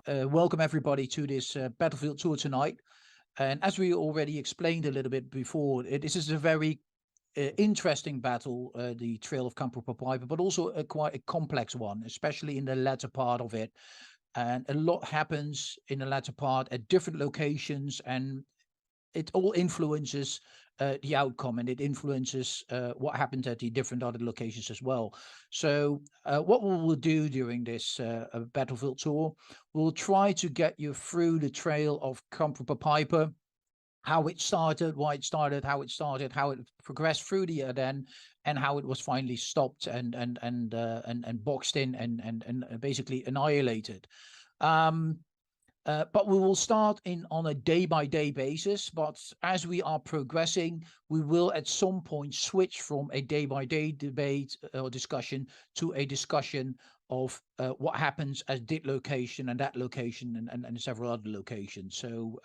welcome everybody to this battlefield tour tonight. And as we already explained a little bit before, this is a very interesting battle, the Trail of Kampfgruppe Peiper, but also quite a complex one, especially in the latter part of it. And a lot happens in the latter part at different locations, and it all influences the outcome, and it influences what happened at the different other locations as well. So what we will do during this battlefield tour, we'll try to get you through the trail of Kampfgruppe Peiper, how it started, why it started, how it progressed through the Ardennes, and how it was finally stopped and boxed in and basically annihilated. But we will start on a day-by-day basis. But as we are progressing, we will at some point switch from a day-by-day debate or discussion to a discussion of what happens at this location and that location and several other locations. So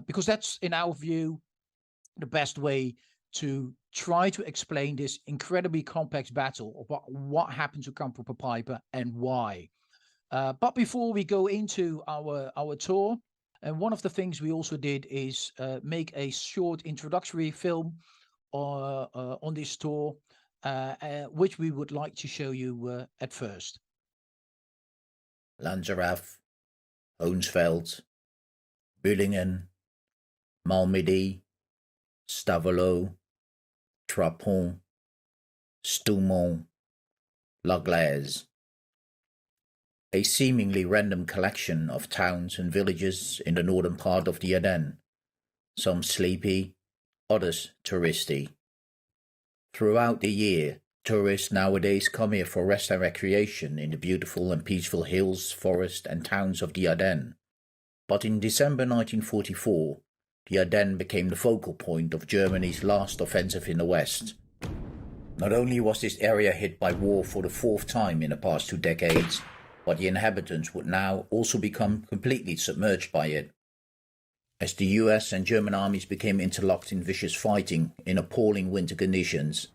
because that's, in our view, the best way to try to explain this incredibly complex battle of what happened to Kampfgruppe Peiper and why. But before we go into our tour, and one of the things we also did is make a short introductory film on this tour, which we would like to show you at first. Lanzerath, Hoensveld, Bullingen, Malmedy, Stavelot, Trapon, Stoumont, La Glaise. A seemingly random collection of towns and villages in the northern part of the Ardennes, some sleepy, others touristy. Throughout the year, tourists nowadays come here for rest and recreation in the beautiful and peaceful hills, forests and towns of the Ardennes. But in December 1944, the Ardennes became the focal point of Germany's last offensive in the West. Not only was this area hit by war for the fourth time in the past 2 decades, but the inhabitants would now also become completely submerged by it. As the US and German armies became interlocked in vicious fighting in appalling winter conditions,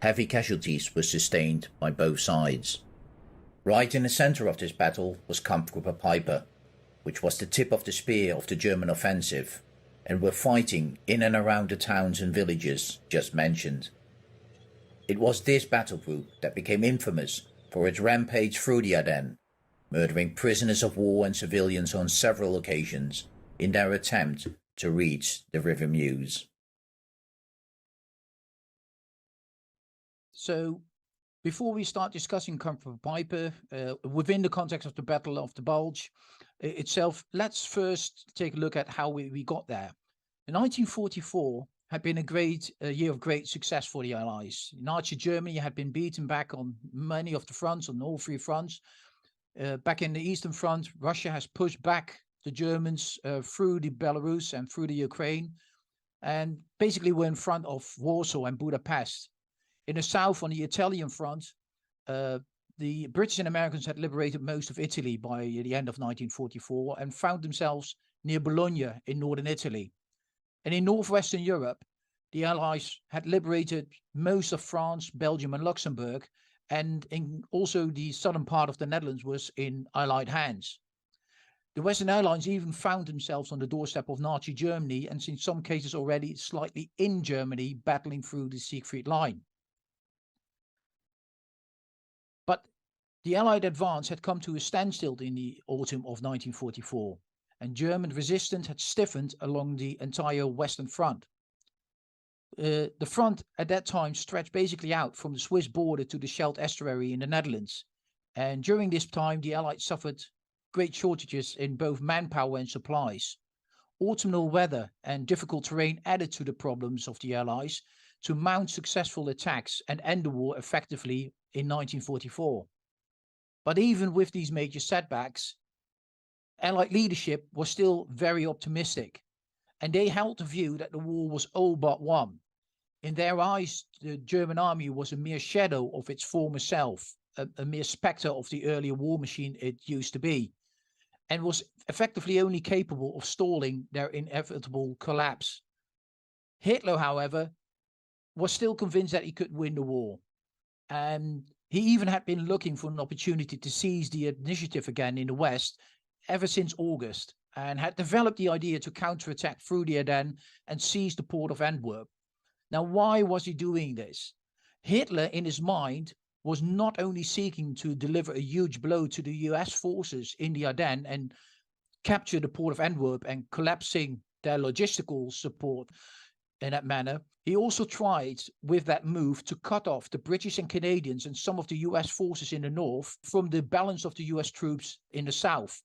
heavy casualties were sustained by both sides. Right in the center of this battle was Kampfgruppe Peiper, which was the tip of the spear of the German offensive, and were fighting in and around the towns and villages just mentioned. It was this battle group that became infamous for its rampage through the Ardennes, murdering prisoners of war and civilians on several occasions in their attempt to reach the River Meuse. So before we start discussing Kampfgruppe Peiper within the context of the Battle of the Bulge itself, let's first take a look at how we got there. In 1944 had been a year of great success for the Allies. Nazi Germany had been beaten back on many of the fronts, on all 3 fronts. Back in the Eastern Front, Russia has pushed back the Germans through the Belarus and through the Ukraine, and basically we're in front of Warsaw and Budapest. In the south, on the Italian front, the British and Americans had liberated most of Italy by the end of 1944 and found themselves near Bologna in northern Italy. And in northwestern Europe, the Allies had liberated most of France, Belgium and Luxembourg, and also the southern part of the Netherlands was in Allied hands. The Western Allies even found themselves on the doorstep of Nazi Germany, and in some cases already slightly in Germany, battling through the Siegfried Line. But the Allied advance had come to a standstill in the autumn of 1944, and German resistance had stiffened along the entire Western Front. The front at that time stretched basically out from the Swiss border to the Scheldt estuary in the Netherlands. And during this time, the Allies suffered great shortages in both manpower and supplies. Autumnal weather and difficult terrain added to the problems of the Allies to mount successful attacks and end the war effectively in 1944. But even with these major setbacks, Allied leadership was still very optimistic, and they held the view that the war was all but won. In their eyes, the German army was a mere shadow of its former self, a mere spectre of the earlier war machine it used to be, and was effectively only capable of stalling their inevitable collapse. Hitler, however, was still convinced that he could win the war, and he even had been looking for an opportunity to seize the initiative again in the West, ever since August and had developed the idea to counterattack through the Ardennes and seize the port of Antwerp. Now, why was he doing this? Hitler, in his mind, was not only seeking to deliver a huge blow to the US forces in the Ardennes and capture the port of Antwerp and collapsing their logistical support in that manner, he also tried with that move to cut off the British and Canadians and some of the US forces in the north from the balance of the US troops in the south.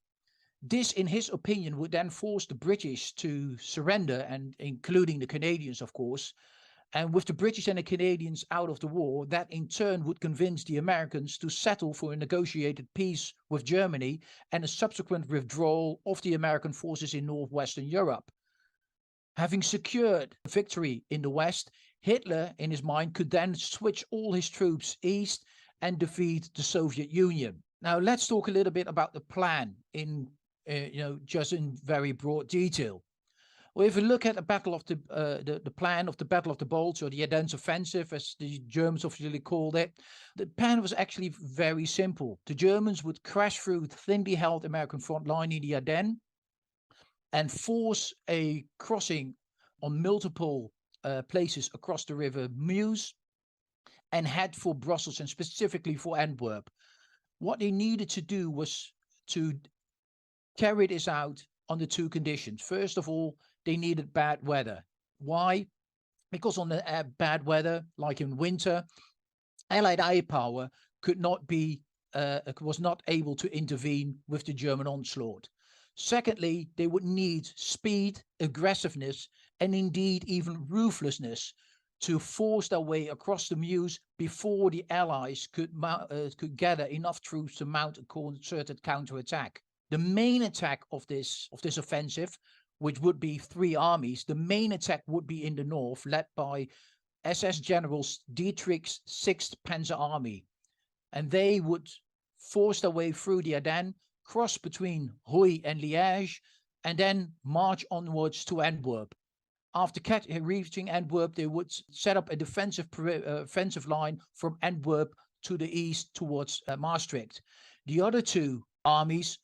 This, in his opinion, would then force the British to surrender, and including the Canadians, of course. And with the British and the Canadians out of the war, that in turn would convince the Americans to settle for a negotiated peace with Germany and a subsequent withdrawal of the American forces in northwestern Europe. Having secured victory in the West, Hitler, in his mind, could then switch all his troops east and defeat the Soviet Union. Now, let's talk a little bit about the plan in, just in very broad detail. Well, if we look at the battle of the plan of the Battle of the Bulge, or the Ardennes Offensive, as the Germans officially called it, the plan was actually very simple. The Germans would crash through the thinly held American front line in the Ardennes and force a crossing on multiple places across the river Meuse and head for Brussels and specifically for Antwerp. What they needed to do was to carry this out under two conditions. First of all, they needed bad weather. Why? Because on the bad weather, like in winter, Allied air power was not able to intervene with the German onslaught. Secondly, they would need speed, aggressiveness, and indeed even ruthlessness to force their way across the Meuse before the Allies could gather enough troops to mount a concerted counterattack. The main attack of this offensive, which would be three armies, the main attack would be in the north, led by SS Generals Dietrich's 6th Panzer Army. And they would force their way through the Ardennes, cross between Huy and Liège, and then march onwards to Antwerp. After reaching Antwerp, they would set up a defensive line from Antwerp to the east towards Maastricht. The other two armies,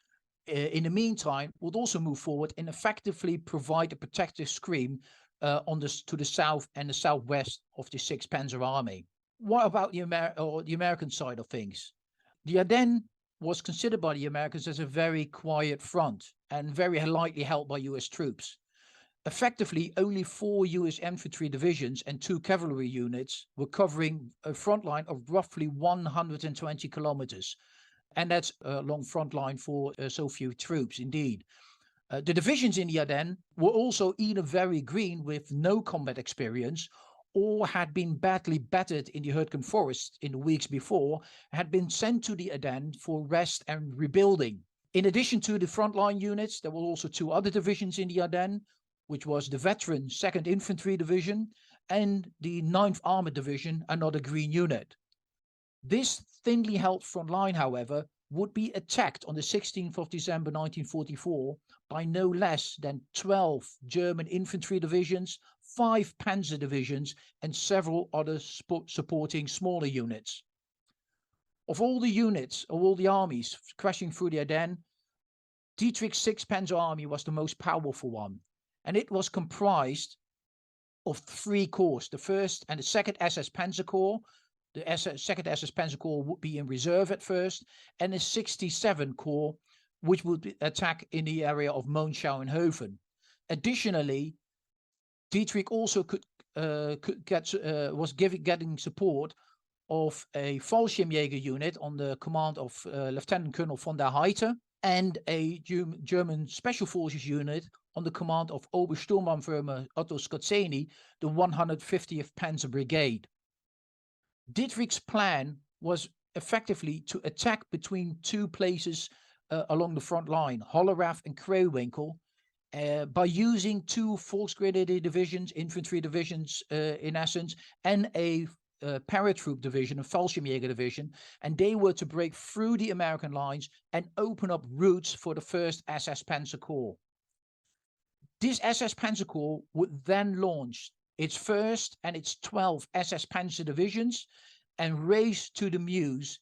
in the meantime, would also move forward and effectively provide a protective screen to the south and the southwest of the 6th Panzer Army. What about the American side of things? The Ardennes was considered by the Americans as a very quiet front and very lightly held by US troops. Effectively, only 4 US infantry divisions and 2 cavalry units were covering a front line of roughly 120 kilometers. And that's a long front line for so few troops, indeed. The divisions in the Ardennes were also either very green with no combat experience, or had been badly battered in the Hurtgen forest in the weeks before, had been sent to the Ardennes for rest and rebuilding. In addition to the frontline units, there were also 2 other divisions in the Ardennes, which was the veteran 2nd Infantry Division and the 9th Armored Division, another green unit. This thinly held front line, however, would be attacked on the 16th of December 1944 by no less than 12 German infantry divisions, 5 panzer divisions, and several other supporting smaller units. Of all the armies crashing through the Ardennes, Dietrich's 6th Panzer Army was the most powerful one, and it was comprised of 3 corps, the 1st and the 2nd SS Panzer Corps. The 2nd SS Panzer Corps would be in reserve at first, and the 67 Corps, which would attack in the area of Monschau-Hoven. Additionally, Dietrich also was getting support of a Fallschirmjäger unit on the command of Lieutenant Colonel von der Heydte, and a German Special Forces unit on the command of Obersturmbannführer Otto Skorzeny, the 150th Panzer Brigade. Dietrich's plan was effectively to attack between 2 places along the front line, Hollerath and Kreewinkel, by using 2 Volksgrenadier divisions, infantry divisions in essence, and a paratroop division, a Fallschirmjäger division, and they were to break through the American lines and open up routes for the 1st SS Panzer Corps. This SS Panzer Corps would then launch its 1st and its 12th SS Panzer divisions and race to the Meuse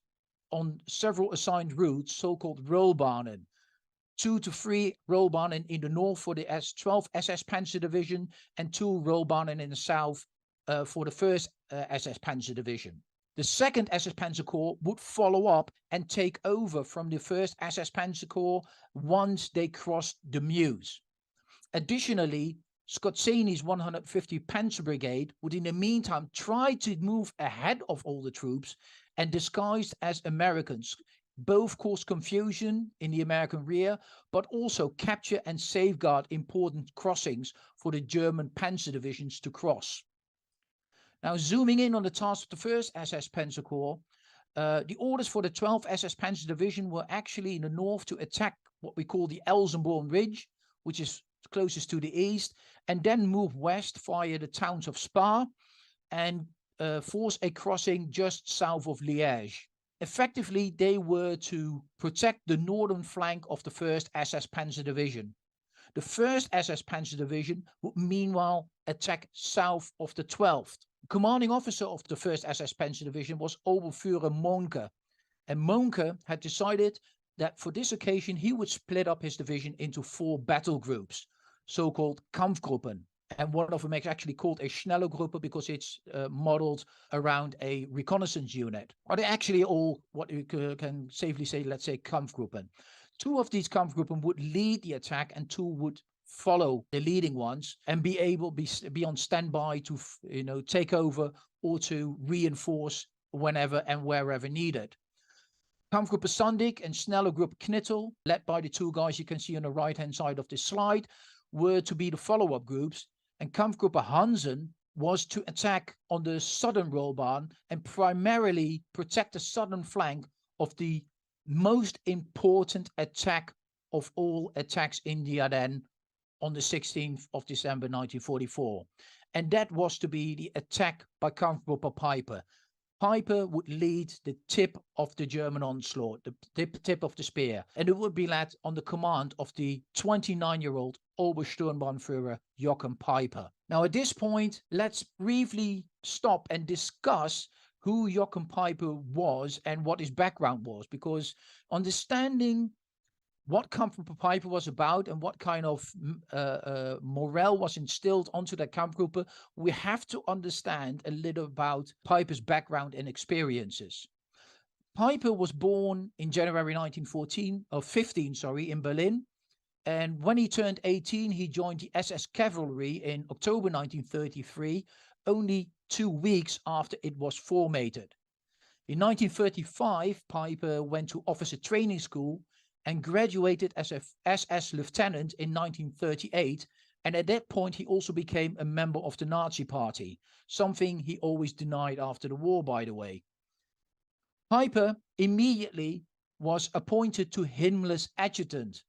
on several assigned routes, so-called Rollbahnen, 2 to 3 Rollbahnen in the north for the 12th SS Panzer Division, and 2 Rollbahnen in the south for the 1st SS Panzer Division. The 2nd SS Panzer Corps would follow up and take over from the 1st SS Panzer Corps once they crossed the Meuse. Additionally, Skozzeni's 150th Panzer Brigade would in the meantime try to move ahead of all the troops and disguised as Americans, both cause confusion in the American rear, but also capture and safeguard important crossings for the German Panzer divisions to cross. Now, zooming in on the task of the 1st SS Panzer Corps, the orders for the 12th SS Panzer Division were actually in the north to attack what we call the Elsenborn Ridge, which is closest to the east, and then move west via the towns of Spa and force a crossing just south of Liège. Effectively, they were to protect the northern flank of the 1st SS Panzer Division. The 1st SS Panzer Division would meanwhile attack south of the 12th. Commanding officer of the 1st SS Panzer Division was Oberführer Monke, and Monke had decided that for this occasion he would split up his division into 4 battle groups, so-called Kampfgruppen. And one of them is actually called a Schnellergruppe because it's modeled around a reconnaissance unit. Or they're actually all what you can safely say, let's say, Kampfgruppen. 2 of these Kampfgruppen would lead the attack and 2 would follow the leading ones and be on standby to take over or to reinforce whenever and wherever needed. Kampfgruppe Sandig and Schnellergruppe Knittel, led by the 2 guys you can see on the right hand side of this slide, were to be the follow-up groups, and Kampfgruppe Hansen was to attack on the southern Rollbahn and primarily protect the southern flank of the most important attack of all attacks in the Ardennes on the 16th of December 1944. And that was to be the attack by Kampfgruppe Peiper. Peiper would lead the tip of the German onslaught, the tip of the spear, and it would be led on the command of the 29-year-old Obersturmbannführer Joachim Peiper. Now at this point, let's briefly stop and discuss who Joachim Peiper was and what his background was, because understanding what Kampfgruppe Peiper was about and what kind of morale was instilled onto that Kampfgruppe, we have to understand a little about Peiper's background and experiences. Peiper was born in January 1915 in Berlin, and when he turned 18, he joined the SS Cavalry in October 1933, only 2 weeks after it was formated. In 1935, Peiper went to officer training school and graduated as a SS lieutenant in 1938, and at that point he also became a member of the Nazi Party, something he always denied after the war, by the way. Peiper immediately was appointed to Himmler's adjutant,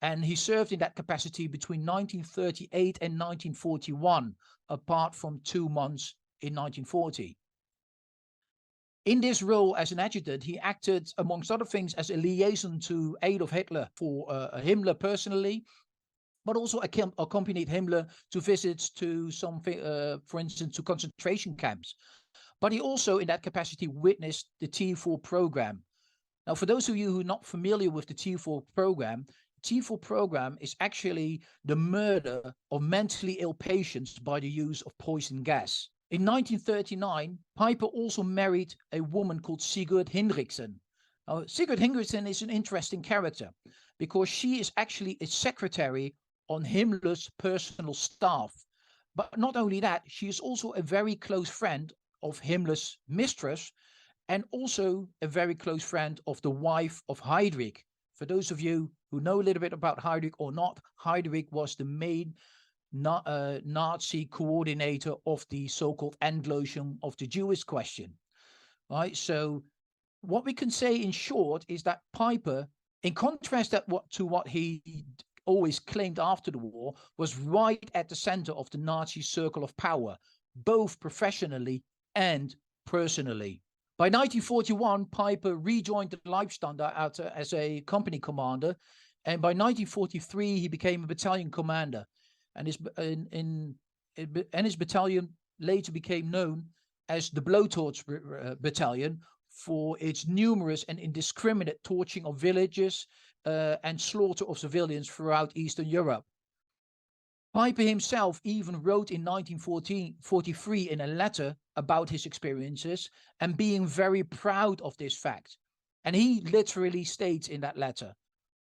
and he served in that capacity between 1938 and 1941, apart from 2 months in 1940. In this role as an adjutant, he acted, amongst other things, as a liaison to Adolf Hitler for Himmler personally, but also accompanied Himmler to visits to for instance, to concentration camps. But he also, in that capacity, witnessed the T4 program. Now, for those of you who are not familiar with the T4 program is actually the murder of mentally ill patients by the use of poison gas. In 1939, Peiper also married a woman called Sigrid Hinrichsen. Now, Sigrid Hinrichsen is an interesting character because she is actually a secretary on Himmler's personal staff. But not only that, she is also a very close friend of Himmler's mistress and also a very close friend of the wife of Heydrich. For those of you who know a little bit about Heydrich or not, Heydrich was the main Nazi coordinator of the so-called Endlösung of the Jewish question, right? So what we can say in short is that Peiper, in contrast to what he always claimed after the war, was right at the center of the Nazi circle of power, both professionally and personally. By 1941, Peiper rejoined the Leibstande as a company commander, and by 1943 he became a battalion commander. And his battalion later became known as the Blowtorch Battalion for its numerous and indiscriminate torching of villages and slaughter of civilians throughout Eastern Europe. Peiper himself even wrote in 1943 in a letter about his experiences and being very proud of this fact. And he literally states in that letter,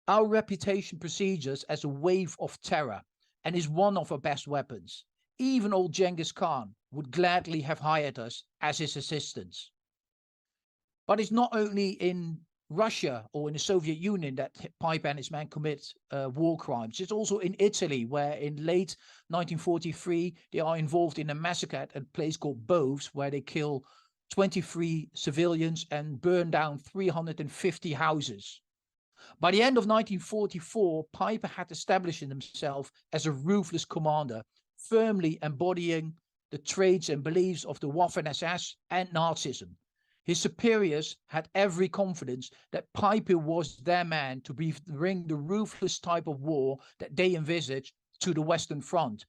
"Our reputation precedes us as a wave of terror and is one of our best weapons. Even old Genghis Khan would gladly have hired us as his assistants." But it's not only in Russia or in the Soviet Union that Peiper and his men commit war crimes. It's also in Italy, where in late 1943 they are involved in a massacre at a place called Boves, where they kill 23 civilians and burn down 350 houses. By the end of 1944, Peiper had established himself as a ruthless commander, firmly embodying the traits and beliefs of the Waffen-SS and Nazism. His superiors had every confidence that Peiper was their man to bring the ruthless type of war that they envisaged to the Western Front,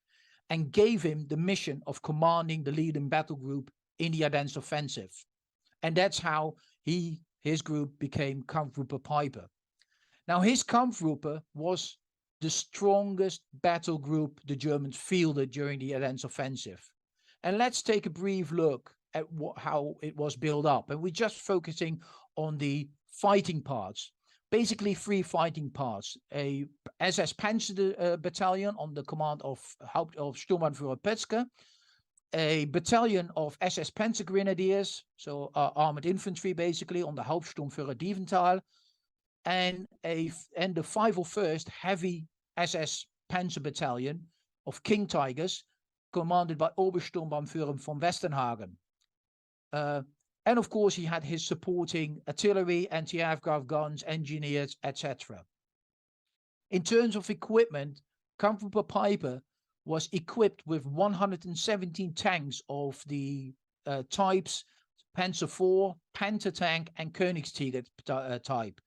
and gave him the mission of commanding the leading battle group in the Ardennes offensive. And that's how his group became Kampfgruppe Peiper. Now, his Kampfgruppe was the strongest battle group the Germans fielded during the Ardennes offensive. And let's take a brief look at how it was built up. And we're just focusing on the fighting parts. Basically 3 fighting parts: a SS Panzer battalion on the command of Sturmbannführer Petzke, a battalion of SS Panzer Grenadiers, so armored infantry basically, on the Hauptsturmführer Dieventhal, and the 501st Heavy SS Panzer Battalion of King Tigers, commanded by Obersturmbannführer von Westenhagen. And of course, he had his supporting artillery, anti-aircraft guns, engineers, etc. In terms of equipment, Kampfgruppe Peiper was equipped with 117 tanks of the types Panzer IV, Panther tank, and Königstiger type.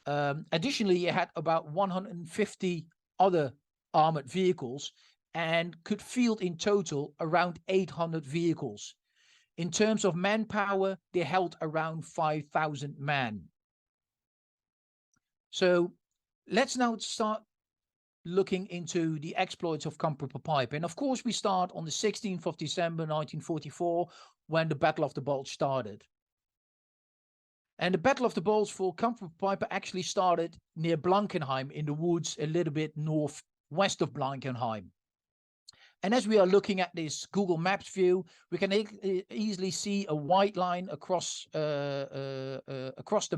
Additionally, he had about 150 other armored vehicles and could field in total around 800 vehicles. In terms of manpower, they held around 5,000 men. So let's now start looking into the exploits of Kampfgruppe Peiper. And of course, we start on the 16th of December 1944, when the Battle of the Bulge started. And the Battle of the Bulge for Kampfgruppe Peiper actually started near Blankenheim, in the woods a little bit northwest of Blankenheim. And as we are looking at this Google Maps view, we can easily see a white line across the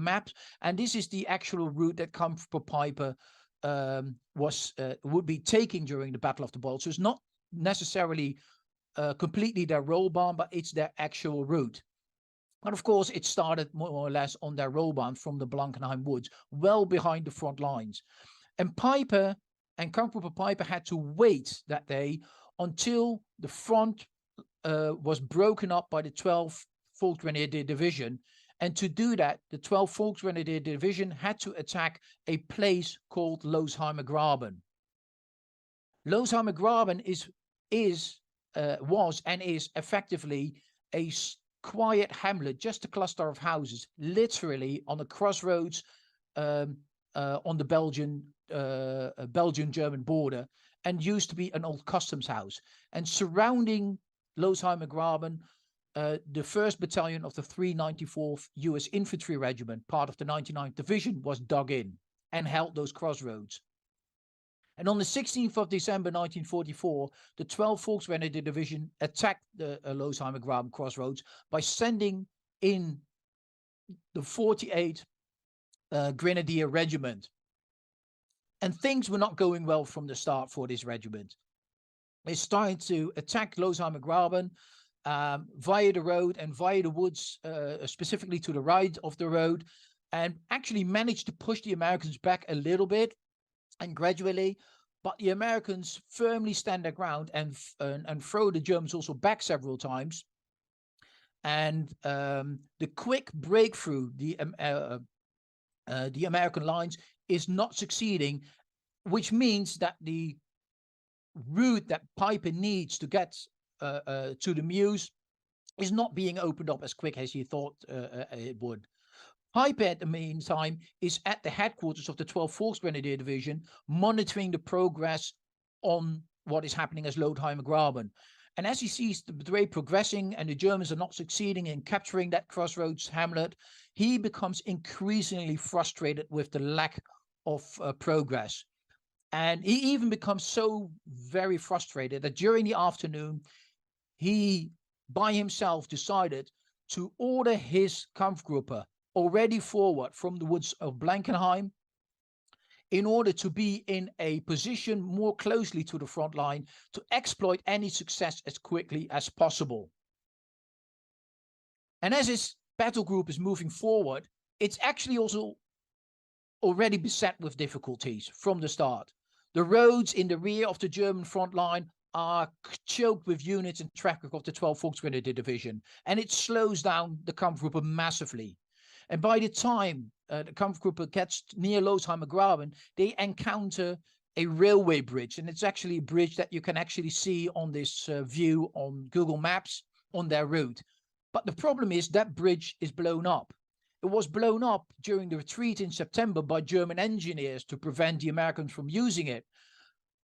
map. And this is the actual route that Kampfgruppe Peiper would be taking during the Battle of the Bulge. So it's not necessarily completely their roll bar, but it's their actual route. And of course, it started more or less on their roll bar from the Blankenheim woods, well behind the front lines. And Peiper and Kampfgruppe Peiper had to wait that day until the front was broken up by the 12th Volksgrenadier Division. And to do that, the 12th Volksgrenadier Division had to attack a place called Losheimer Graben. Losheimer Graben was and is effectively a quiet hamlet, just a cluster of houses, literally on a crossroads on the Belgian-German border, and used to be an old customs house. And surrounding Losheimer Graben, the 1st Battalion of the 394th US Infantry Regiment, part of the 99th Division, was dug in and held those crossroads. And on the 16th of December 1944, the 12th Volksgrenadier Division attacked the Losheimer Graben crossroads by sending in the 48th Grenadier Regiment. And things were not going well from the start for this regiment. They started to attack Losheimer Graben via the road and via the woods, specifically to the right of the road, and actually managed to push the Americans back a little bit and gradually. But the Americans firmly stand their ground and throw the Germans also back several times. And the quick breakthrough the American lines is not succeeding, which means that the route that Peiper needs to get to the Meuse is not being opened up as quick as he thought it would. Peiper, at the meantime, is at the headquarters of the 12th Volksgrenadier Division, monitoring the progress on what is happening as Lothheimer Graben. And as he sees the battery progressing and the Germans are not succeeding in capturing that crossroads hamlet, he becomes increasingly frustrated with the lack of progress. And he even becomes so very frustrated that during the afternoon, he by himself decided to order his Kampfgruppe already forward from the woods of Blankenheim in order to be in a position more closely to the front line to exploit any success as quickly as possible. And as his battle group is moving forward, it's actually also already beset with difficulties from the start. The roads in the rear of the German front line are choked with units and traffic of the 12th Volksgrenadier Division, and it slows down the Kampfgruppe massively. And by the time the Kampfgruppe gets near Lothheimer Graben, they encounter a railway bridge, and it's actually a bridge that you can actually see on this view on Google Maps on their route. But the problem is that bridge is blown up. It was blown up during the retreat in September by German engineers to prevent the Americans from using it.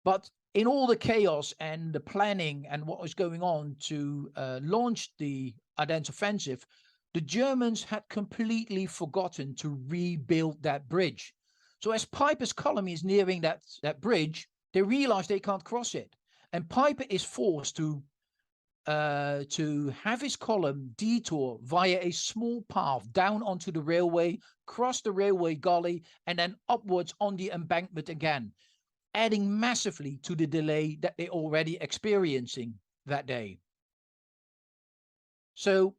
But in all the chaos and the planning and what was going on to launch the Ardennes offensive, the Germans had completely forgotten to rebuild that bridge. So as Peiper's column is nearing that bridge, they realize they can't cross it. And Peiper is forced to have his column detour via a small path down onto the railway, cross the railway gully, and then upwards on the embankment again, adding massively to the delay that they're already experiencing that day. So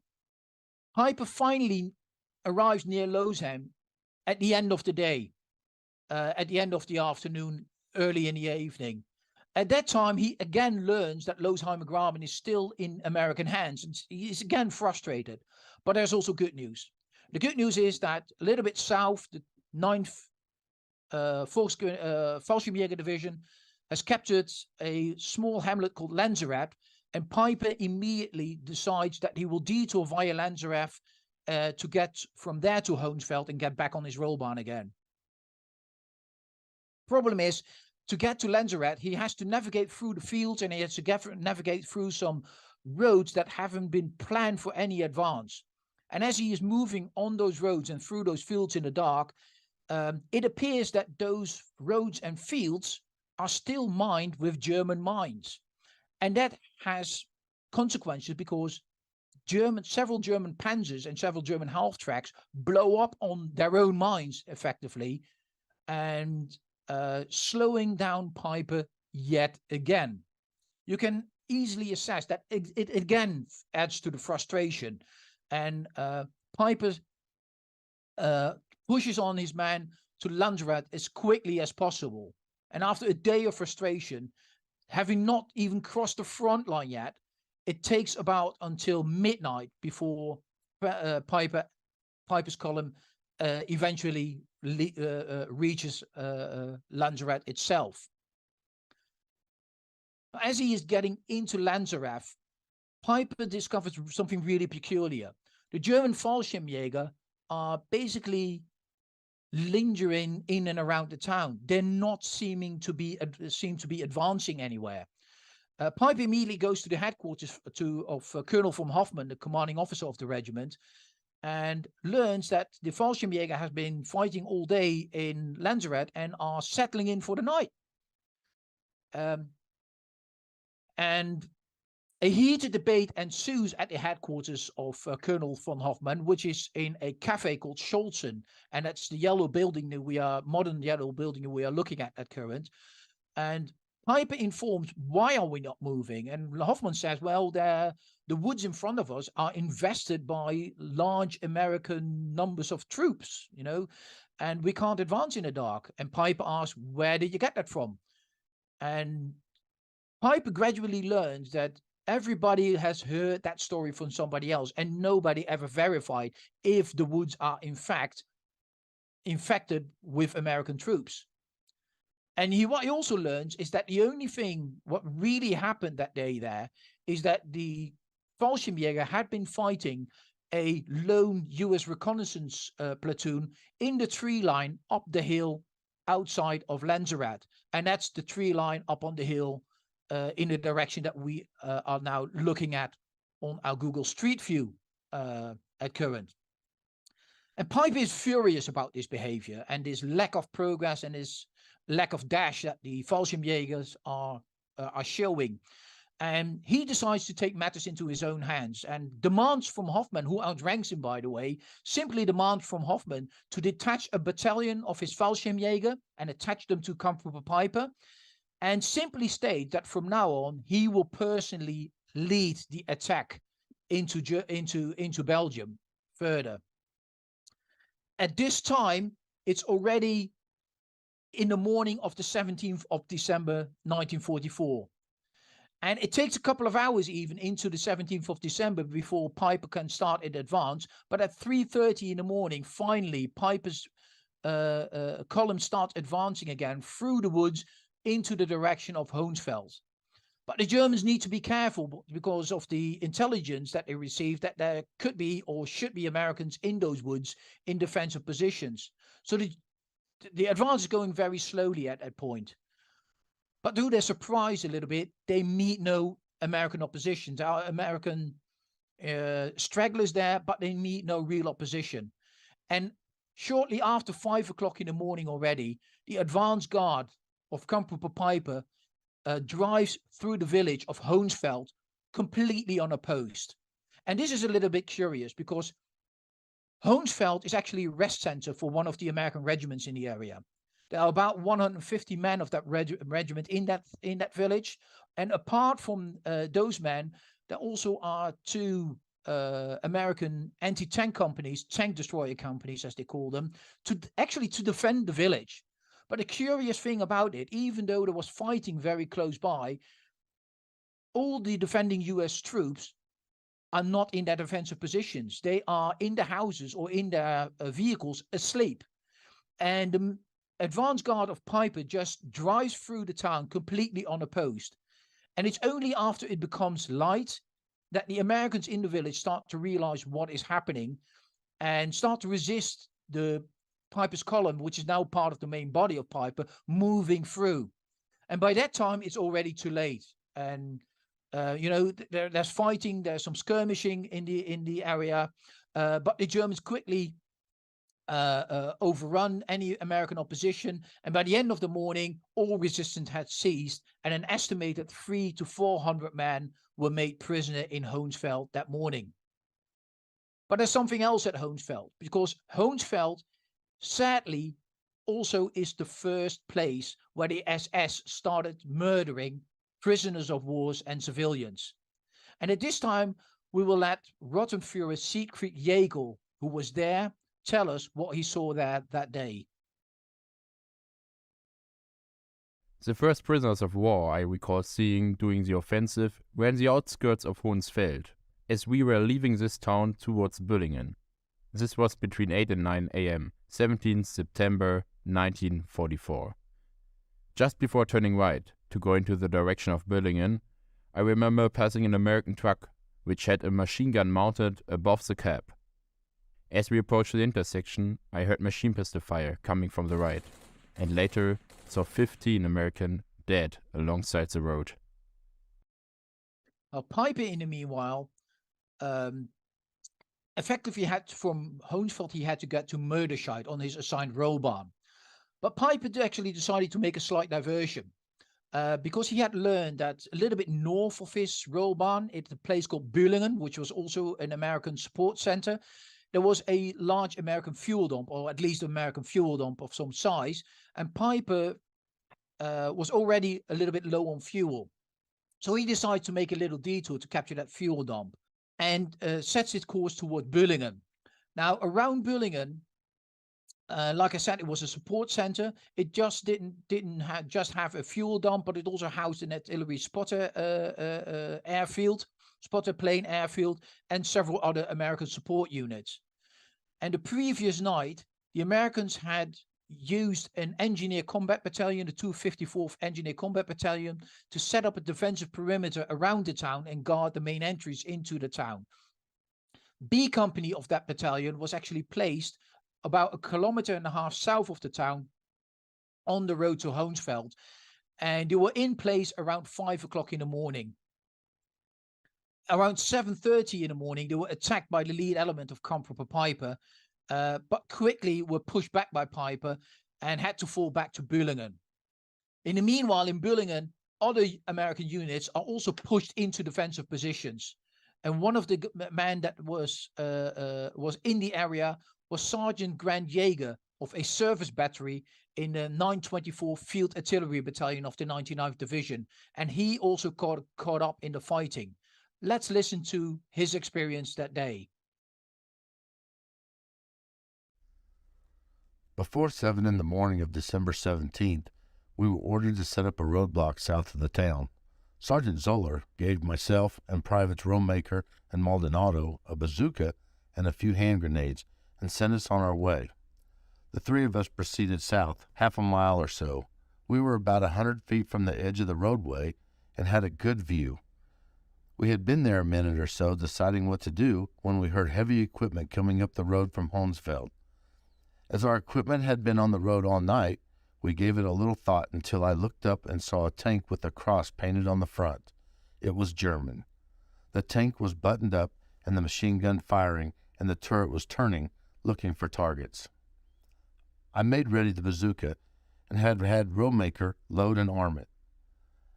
Peiper finally arrives near Lothheim at the end of the day, at the end of the afternoon, early in the evening. At that time, he again learns that Lothheimer Graben is still in American hands, and he is again frustrated. But there's also good news. The good news is that a little bit south, the 9th Fallschirmjäger Division has captured a small hamlet called Lanzerath, and Peiper immediately decides that he will detour via Lanzerath to get from there to Hoensveld and get back on his rollbahn again. Problem is, to get to Lanzerath, he has to navigate through the fields, and he has to navigate through some roads that haven't been planned for any advance. And as he is moving on those roads and through those fields in the dark, it appears that those roads and fields are still mined with German mines. And that has consequences because several German panzers and several German half-tracks blow up on their own mines effectively, and slowing down Peiper yet again. You can easily assess that it again adds to the frustration, and Peiper pushes on his man to Lanzerath as quickly as possible. And after a day of frustration, having not even crossed the front line yet, it takes about until midnight before Peiper's column eventually reaches Lanzerath itself. As he is getting into Lanzerath, Peiper discovers something really peculiar. The German Fallschirmjäger are basically lingering in and around the town. They're not seem to be advancing anywhere. Peiper immediately goes to the headquarters of Colonel von Hoffmann, the commanding officer of the regiment, and learns that the Fallschirmjäger has been fighting all day in Lanzerath and are settling in for the night. And a heated debate ensues at the headquarters of Colonel von Hoffmann, which is in a cafe called Scholzen, and that's the yellow building modern yellow building we are looking at current. And Peiper informs, why are we not moving? And Hoffmann says, well, the woods in front of us are invested by large American numbers of troops, and we can't advance in the dark. And Peiper asks, where did you get that from? And Peiper gradually learns that everybody has heard that story from somebody else, and nobody ever verified if the woods are in fact infected with American troops. And what he also learns is that the only thing what really happened that day there is that the Fallschirmjäger had been fighting a lone US reconnaissance platoon in the tree line up the hill outside of Lanzarat. And that's the tree line up on the hill in the direction that we are now looking at on our Google Street View at current. And Peiper is furious about this behavior and this lack of progress and this lack of dash that the Fallschirmjägers are showing. And he decides to take matters into his own hands and demands from Hoffman, who outranks him, by the way, simply demands from Hoffman to detach a battalion of his Fallschirmjäger and attach them to Kampfgruppe Peiper, and simply state that from now on he will personally lead the attack into Belgium further. At this time, it's already in the morning of the 17th of December 1944. And it takes a couple of hours even into the 17th of December before Peiper can start in advance. But at 3:30 in the morning, finally, Peiper's column starts advancing again through the woods into the direction of Hoensfeld. But the Germans need to be careful because of the intelligence that they received that there could be or should be Americans in those woods in defensive positions. So the advance is going very slowly at that point. But to their surprise a little bit, they meet no American opposition. There are American stragglers there, but they meet no real opposition. And shortly after 5 o'clock in the morning already, the advance guard of Kampfgruppe Peiper drives through the village of Hoensfeld completely unopposed. And this is a little bit curious because Hoensfeld is actually a rest center for one of the American regiments in the area. There are about 150 men of that regiment in that village. And apart from those men, there also are two American anti-tank companies, tank destroyer companies, as they call them, to defend the village. But the curious thing about it, even though there was fighting very close by, all the defending US troops are not in their defensive positions. They are in the houses or in their vehicles asleep. And the advance guard of Peiper just drives through the town completely unopposed. And it's only after it becomes light that the Americans in the village start to realize what is happening and start to resist the Peiper's column, which is now part of the main body of Peiper, moving through. And by that time, it's already too late. And there's fighting, there's some skirmishing in the area, but the Germans quickly overrun any American opposition. And by the end of the morning, all resistance had ceased, and an estimated 300 to 400 men were made prisoner in Hoensfeld that morning. But there's something else at Hoensfeld, because Hoensfeld, sadly, also is the first place where the SS started murdering prisoners of wars and civilians. And at this time, we will let Rottenführer Siegfried Jägel, who was there, tell us what he saw there that day. The first prisoners of war I recall seeing during the offensive were in the outskirts of Hoensfeld, as we were leaving this town towards Büllingen. This was between 8 and 9 a.m., 17th September 1944. Just before turning right to go into the direction of Büllingen, I remember passing an American truck which had a machine gun mounted above the cab. As we approached the intersection, I heard machine pistol fire coming from the right, and later saw 15 Americans dead alongside the road. Now, Peiper, in the meanwhile, effectively had from Hoensfeld, he had to get to Murderscheid on his assigned rollbahn. But Peiper actually decided to make a slight diversion because he had learned that a little bit north of his rollbahn, it's a place called Büllingen, which was also an American support center. There was a large American fuel dump, or at least an American fuel dump of some size, and Peiper was already a little bit low on fuel. So he decided to make a little detour to capture that fuel dump and sets its course toward Büllingen. Now, around Büllingen, like I said, it was a support center. It just didn't have a fuel dump, but it also housed an artillery spotter airfield, spotter plane airfield, and several other American support units. And the previous night, the Americans had used an engineer combat battalion, the 254th Engineer Combat Battalion, to set up a defensive perimeter around the town and guard the main entries into the town. B company of that battalion was actually placed about 1.5 kilometers south of the town on the road to Hoensveld, and they were in place around 5 o'clock in the morning. Around 7:30 in the morning, they were attacked by the lead element of Kampfgruppe Peiper, but quickly were pushed back by Peiper and had to fall back to Bühlingen. In the meanwhile, in Bühlingen, other American units are also pushed into defensive positions. And one of the men that was in the area was Sergeant Grant Jaeger of a service battery in the 924 Field Artillery Battalion of the 99th Division. And he also caught up in the fighting. Let's listen to his experience that day. Before 7 in the morning of December 17th, we were ordered to set up a roadblock south of the town. Sergeant Zoller gave myself and Privates Romaker and Maldonado a bazooka and a few hand grenades and sent us on our way. The three of us proceeded south, half a mile or so. We were about 100 feet from the edge of the roadway and had a good view. We had been there a minute or so deciding what to do when we heard heavy equipment coming up the road from Hoensveld. As our equipment had been on the road all night, we gave it a little thought until I looked up and saw a tank with a cross painted on the front. It was German. The tank was buttoned up and the machine gun firing, and the turret was turning, looking for targets. I made ready the bazooka and had Romaker load and arm it.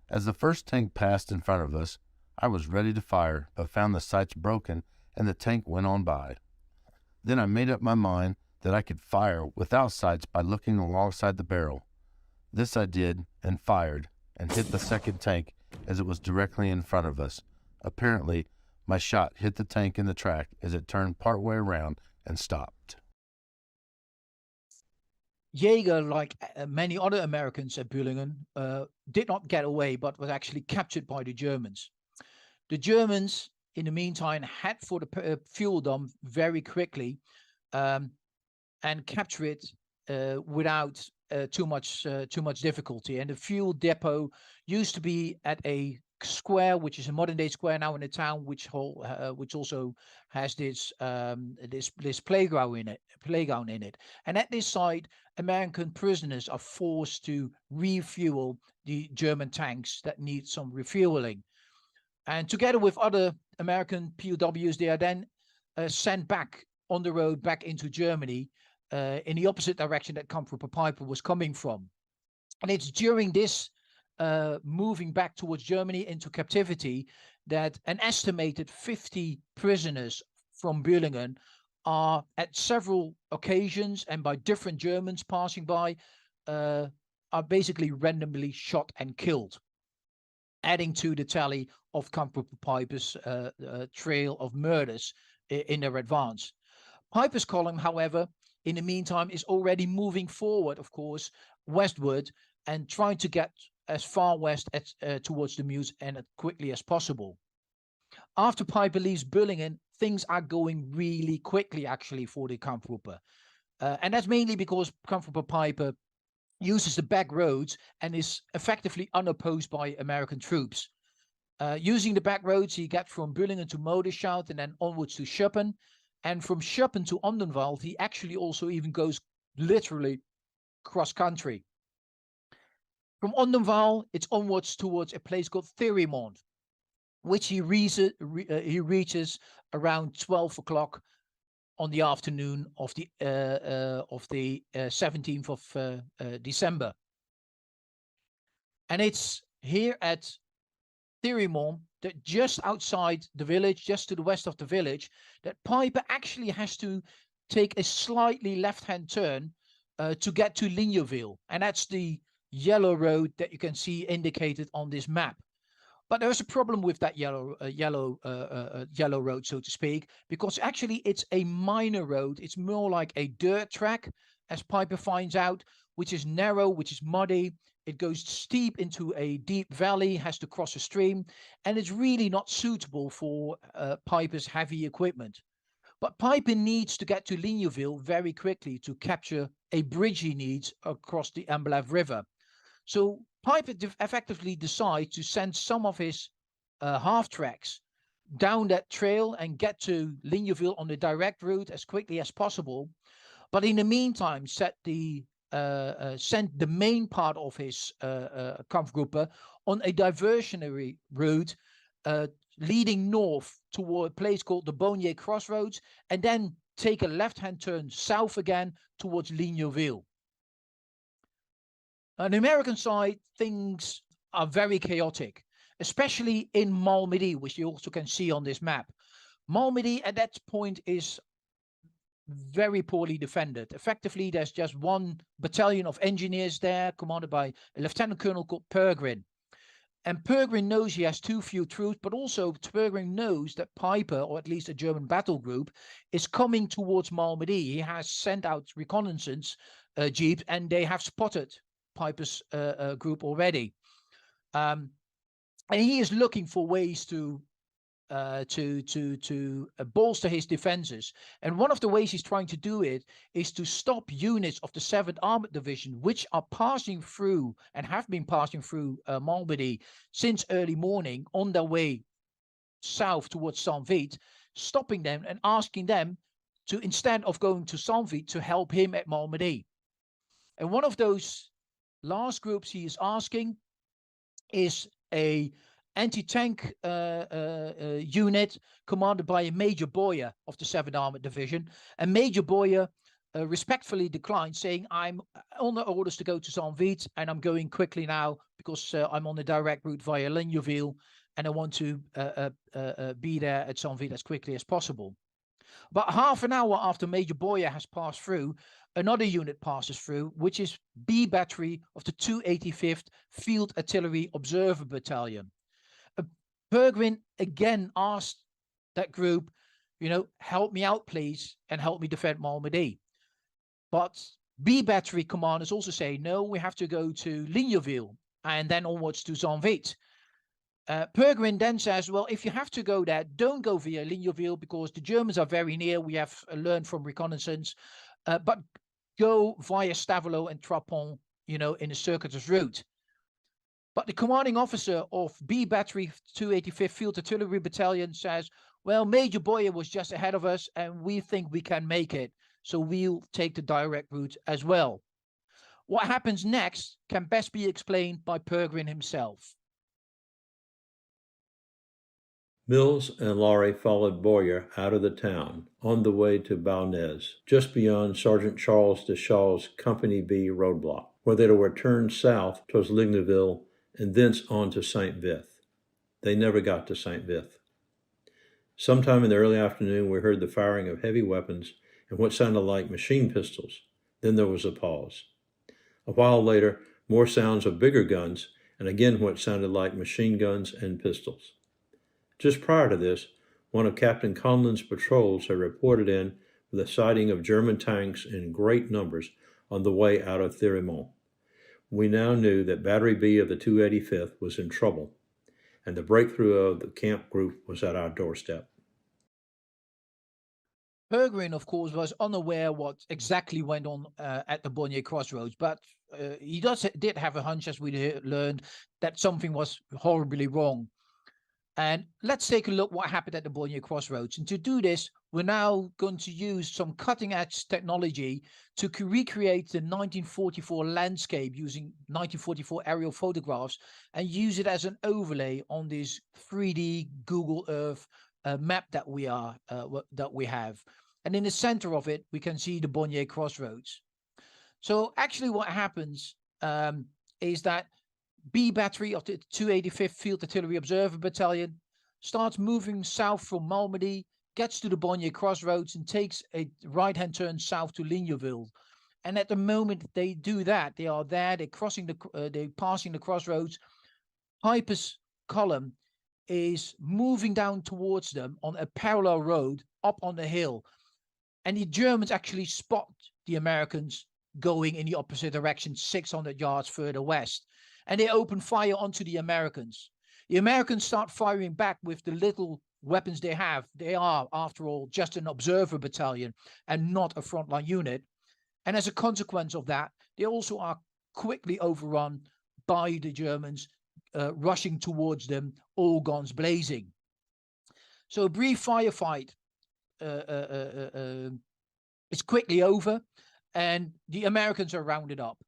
As the first tank passed in front of us, I was ready to fire, but found the sights broken and the tank went on by. Then I made up my mind that I could fire without sights by looking alongside the barrel. This I did and fired and hit the second tank as it was directly in front of us. Apparently, my shot hit the tank in the track as it turned partway around and stopped. Jaeger, like many other Americans at Bühlingen, did not get away, but was actually captured by the Germans. The Germans, in the meantime, had for the fuel dump very quickly and capture it without too much difficulty. And the fuel depot used to be at a square, which is a modern-day square now in the town, which also has this playground in it. And at this site, American prisoners are forced to refuel the German tanks that need some refueling. And together with other American POWs, they are then sent back on the road back into Germany in the opposite direction that Kampfgruppe Peiper was coming from. And it's during this moving back towards Germany into captivity that an estimated 50 prisoners from Bühlingen are at several occasions and by different Germans passing by are basically randomly shot and killed, adding to the tally of Kampfgruppe Peiper's trail of murders in their advance. Peiper's column, however, in the meantime, is already moving forward, of course, westward and trying to get as far west as towards the Meuse and as quickly as possible. After Peiper leaves Bühlingen, things are going really quickly, actually, for the Kampfgruppe. And that's mainly because Kampfgruppe Peiper uses the back roads and is effectively unopposed by American troops. Using the back roads, he gets from Bühlingen to Modershout and then onwards to Schuppen. And from Schuppen to Ondenwald, he actually also even goes literally cross-country. From Ondenwald, it's onwards towards a place called Thirimont, which he reaches around 12 o'clock on the afternoon of the 17th of December. And it's here at Thirimont, that just outside the village, just to the west of the village, that Peiper actually has to take a slightly left-hand turn to get to Ligneville. And that's the yellow road that you can see indicated on this map. But there's a problem with that yellow road, so to speak, because actually it's a minor road. It's more like a dirt track, as Peiper finds out, which is narrow, which is muddy. It goes steep into a deep valley, has to cross a stream, and it's really not suitable for Peiper's heavy equipment. But Peiper needs to get to Ligneville very quickly to capture a bridge he needs across the Amblev River. So Peiper effectively decides to send some of his half-tracks down that trail and get to Ligneville on the direct route as quickly as possible. But in the meantime, sent the main part of his Kampfgruppe on a diversionary route leading north toward a place called the Bonnier Crossroads, and then take a left-hand turn south again towards Ligneville. On the American side, things are very chaotic, especially in Malmedy, which you also can see on this map. Malmedy at that point is very poorly defended. Effectively, there's just one battalion of engineers there, commanded by a lieutenant colonel called Pergrin. And Pergrin knows he has too few troops, but also Pergrin knows that Peiper, or at least a German battle group, is coming towards Malmedy. He has sent out reconnaissance jeeps, and they have spotted Peiper's group already. And he is looking for ways to bolster his defenses. And one of the ways he's trying to do it is to stop units of the 7th Armored Division, which are passing through and have been passing through Malmedy since early morning on their way south towards Saint-Vith, stopping them and asking them to, instead of going to Saint-Vith, to help him at Malmedy. And one of those last groups he is asking is a anti-tank unit commanded by a Major Boyer of the 7th Armored Division. And Major Boyer respectfully declined, saying, I'm under orders to go to Saint-Vith, and I'm going quickly now because I'm on the direct route via Ligneville, and I want to be there at Saint-Vith as quickly as possible. About half an hour after Major Boyer has passed through, another unit passes through, which is B Battery of the 285th Field Artillery Observer Battalion. Pergrin again asked that group, help me out, please, and help me defend Malmedy. But B Battery commanders also say, no, we have to go to Ligneville and then onwards to Saint-Vith. Pergrin then says, well, if you have to go there, don't go via Ligneville because the Germans are very near. We have learned from reconnaissance, but go via Stavelot and Trapon, in a circuitous route. But the commanding officer of B Battery 285th Field Artillery Battalion says, well, Major Boyer was just ahead of us and we think we can make it. So we'll take the direct route as well. What happens next can best be explained by Pergrin himself. Mills and Laurie followed Boyer out of the town on the way to Baunez, just beyond Sergeant Charles de Shaw's Company B roadblock, where they were turned south towards Ligneville and thence on to Saint-Vith. They never got to Saint-Vith. Sometime in the early afternoon, we heard the firing of heavy weapons and what sounded like machine pistols. Then there was a pause. A while later, more sounds of bigger guns, and again what sounded like machine guns and pistols. Just prior to this, one of Captain Conlin's patrols had reported in with a sighting of German tanks in great numbers on the way out of Thirimont. We now knew that Battery B of the 285th was in trouble, and the breakthrough of the camp group was at our doorstep. Pergrin, of course, was unaware what exactly went on at the Bonnier Crossroads, but he did have a hunch, as we learned, that something was horribly wrong. And let's take a look what happened at the Bonnier Crossroads. And to do this, we're now going to use some cutting-edge technology to recreate the 1944 landscape using 1944 aerial photographs and use it as an overlay on this 3D Google Earth map that we have. And in the center of it, we can see the Bonnier Crossroads. So actually what happens is that B Battery of the 285th Field Artillery Observer Battalion starts moving south from Malmedy, gets to the Bonnier Crossroads and takes a right-hand turn south to Ligneville. And at the moment they do that, they are there, they're passing the crossroads. Peiper's column is moving down towards them on a parallel road up on the hill. And the Germans actually spot the Americans going in the opposite direction, 600 yards further west. And they open fire onto the Americans. The Americans start firing back with the little weapons they have. They are, after all, just an observer battalion and not a frontline unit. And as a consequence of that, they also are quickly overrun by the Germans rushing towards them, all guns blazing. So a brief firefight is quickly over, and the Americans are rounded up.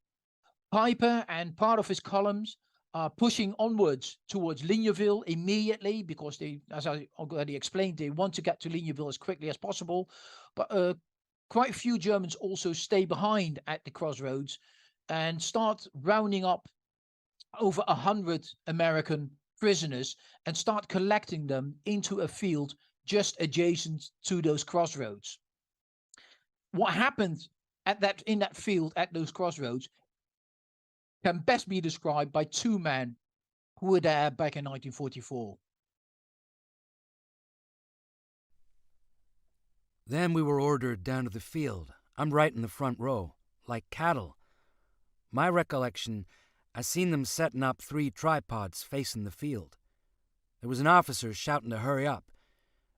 Peiper and part of his columns are pushing onwards towards Ligneville immediately because they, as I already explained, they want to get to Ligneville as quickly as possible. But quite a few Germans also stay behind at the crossroads and start rounding up over 100 American prisoners and start collecting them into a field just adjacent to those crossroads. What happened in that field at those crossroads can best be described by two men who were there back in 1944. Then we were ordered down to the field. I'm right in the front row, like cattle. My recollection, I seen them setting up 3 tripods facing the field. There was an officer shouting to hurry up.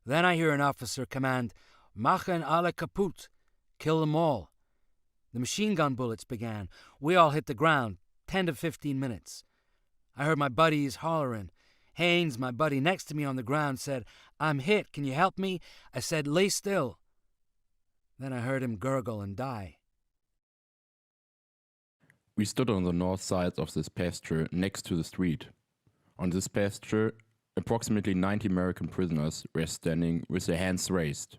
Then I hear an officer command, "Machen alle kaputt," kill them all. The machine gun bullets began. We all hit the ground, 10 to 15 minutes. I heard my buddies hollering. Haynes, my buddy next to me on the ground, said, "I'm hit, can you help me?" I said, "Lay still." Then I heard him gurgle and die. We stood on the north side of this pasture next to the street. On this pasture, approximately 90 American prisoners were standing with their hands raised.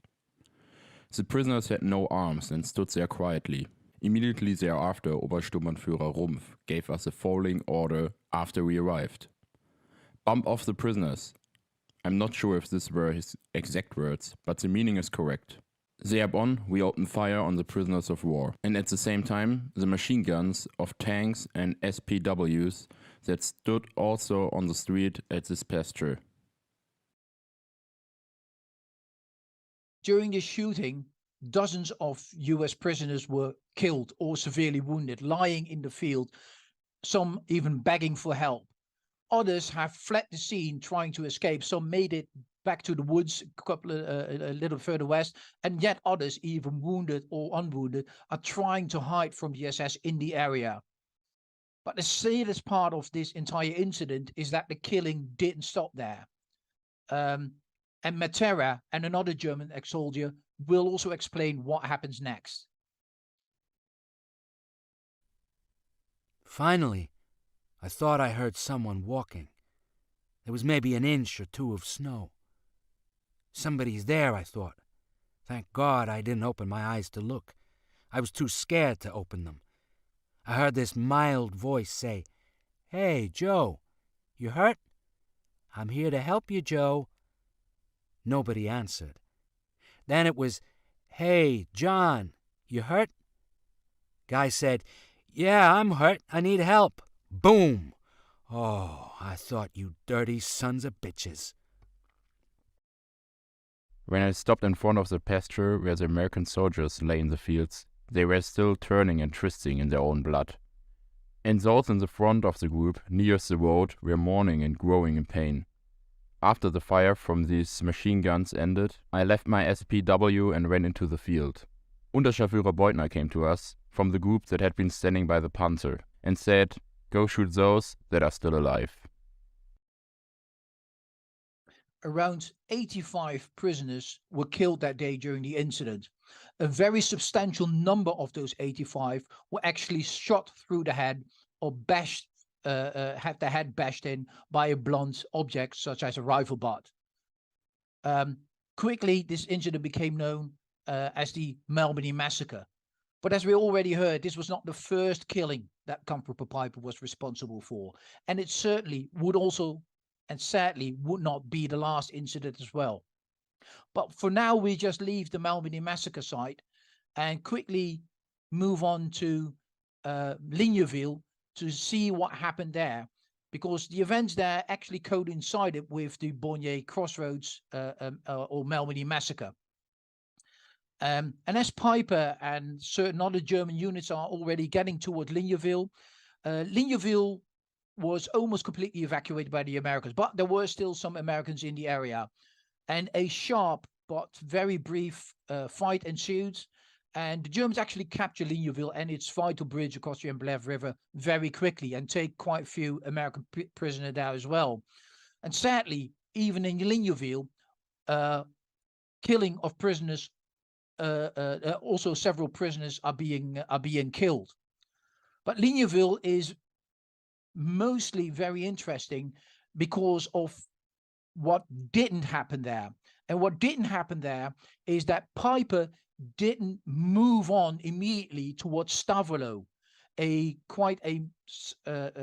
The prisoners had no arms and stood there quietly. Immediately thereafter, Obersturmbannführer Rumpf gave us a following order after we arrived. "Bump off the prisoners." I'm not sure if these were his exact words, but the meaning is correct. Thereupon, we opened fire on the prisoners of war, and at the same time, the machine guns of tanks and SPWs that stood also on the street at this pasture. During the shooting, dozens of US prisoners were killed or severely wounded, lying in the field, some even begging for help. Others have fled the scene trying to escape. Some made it back to the woods a little further west, and yet others, even wounded or unwounded, are trying to hide from the SS in the area. But the saddest part of this entire incident is that the killing didn't stop there. And Matera and another German ex-soldier will also explain what happens next. Finally, I thought I heard someone walking. There was maybe an inch or 2 of snow. Somebody's there, I thought. Thank God I didn't open my eyes to look. I was too scared to open them. I heard this mild voice say, "Hey, Joe, you hurt?" "I'm here to help you, Joe." Nobody answered. Then it was, "Hey, John, you hurt?" Guy said, "Yeah, I'm hurt. I need help." Boom! Oh, I thought, you dirty sons of bitches. When I stopped in front of the pasture where the American soldiers lay in the fields, they were still turning and twisting in their own blood. And those in the front of the group, nearest the road, were mourning and growing in pain. After the fire from these machine guns ended, I left my SPW and ran into the field. Unterscharführer Beutner came to us, from the group that had been standing by the Panzer, and said, "Go shoot those that are still alive." Around 85 prisoners were killed that day during the incident. A very substantial number of those 85 were actually shot through the head or bashed, had their head bashed in by a blunt object such as a rifle butt. Quickly, this incident became known as the Melbourne Massacre. But as we already heard, this was not the first killing that Kampfgruppe Peiper was responsible for. And it certainly would also, and sadly, would not be the last incident as well. But for now, we just leave the Melbourne Massacre site and quickly move on to Ligneville to see what happened there, because the events there actually coincided with the Bonnier Crossroads or Melbourne Massacre. And as Peiper and certain other German units are already getting toward Ligneville, Ligneville was almost completely evacuated by the Americans, but there were still some Americans in the area. And a sharp but very brief fight ensued, and the Germans actually captured Ligneville and its vital bridge across the Amblev River very quickly and take quite a few American prisoners there as well. And sadly, even in Ligneville, killing of prisoners. Also, several prisoners are being killed. But Ligneville is mostly very interesting because of what didn't happen there. And what didn't happen there is that Peiper didn't move on immediately towards Stavelot, quite a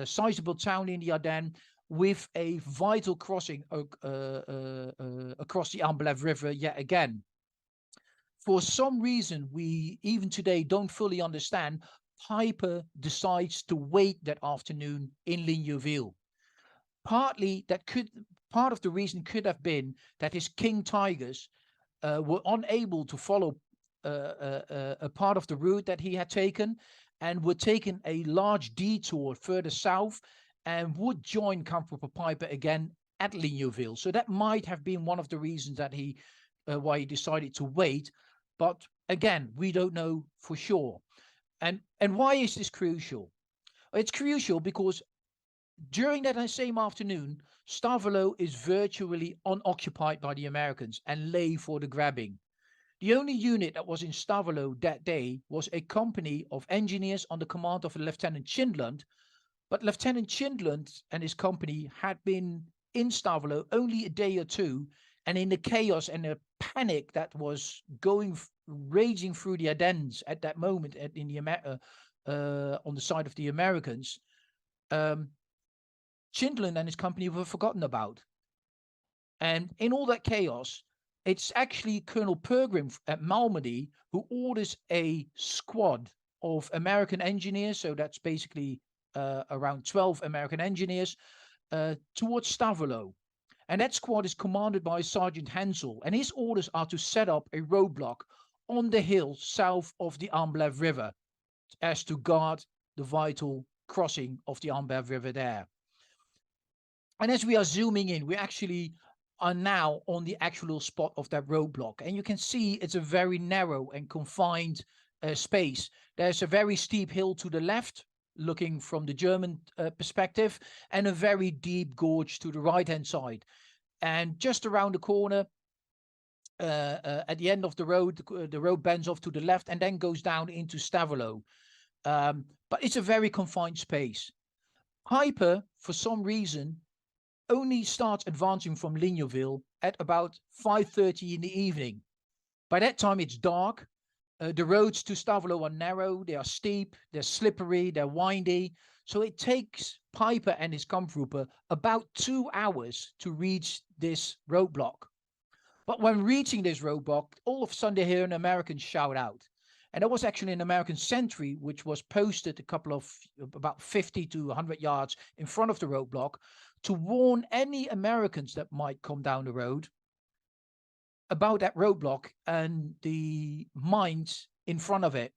sizable town in the Ardennes with a vital crossing across the Amblev River yet again. For some reason, we even today don't fully understand, Peiper decides to wait that afternoon in Ligneville. Part of the reason could have been that his King Tigers were unable to follow a part of the route that he had taken, and were taking a large detour further south and would join Kampfgruppe Peiper again at Ligneville. So that might have been one of the reasons that why he decided to wait. But again, we don't know for sure. And why is this crucial? It's crucial because during that same afternoon, Stavelot is virtually unoccupied by the Americans and lay for the grabbing. The only unit that was in Stavelot that day was a company of engineers under command of Lieutenant Chindland, but Lieutenant Chindland and his company had been in Stavelot only a day or two, and in the chaos and the panic that was raging through the Ardennes at that moment on the side of the Americans, Chindland and his company were forgotten about. And in all that chaos, it's actually Colonel Pergrim at Malmedy who orders a squad of American engineers, so that's basically around 12 American engineers, towards Stavelot. And that squad is commanded by Sergeant Hensel, and his orders are to set up a roadblock on the hill south of the Amblev River as to guard the vital crossing of the Amblev River there. And as we are zooming in, we actually are now on the actual spot of that roadblock. And you can see it's a very narrow and confined space. There's a very steep hill to the left, looking from the German perspective, and a very deep gorge to the right-hand side. And just around the corner, at the end of the road bends off to the left and then goes down into Stavelot. But it's a very confined space. Peiper, for some reason, only starts advancing from Ligneville at about 5:30 in the evening. By that time, it's dark. The roads to Stavelot are narrow, they are steep, they're slippery, they're windy. So it takes Peiper and his Kampfgruppe about 2 hours to reach this roadblock. But when reaching this roadblock, all of a sudden they hear an American shout out. And there was actually an American sentry which was posted about 50 to 100 yards in front of the roadblock to warn any Americans that might come down the road about that roadblock and the mines in front of it.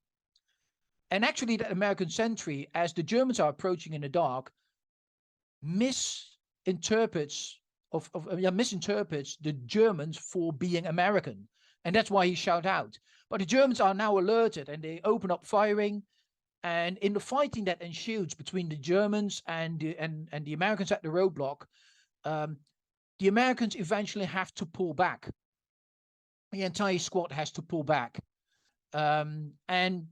And actually that American sentry, as the Germans are approaching in the dark, misinterprets the Germans for being American. And that's why he shouted out. But the Germans are now alerted and they open up firing. And in the fighting that ensues between the Germans and the Americans at the roadblock, the Americans eventually have to pull back. The entire squad has to pull back. And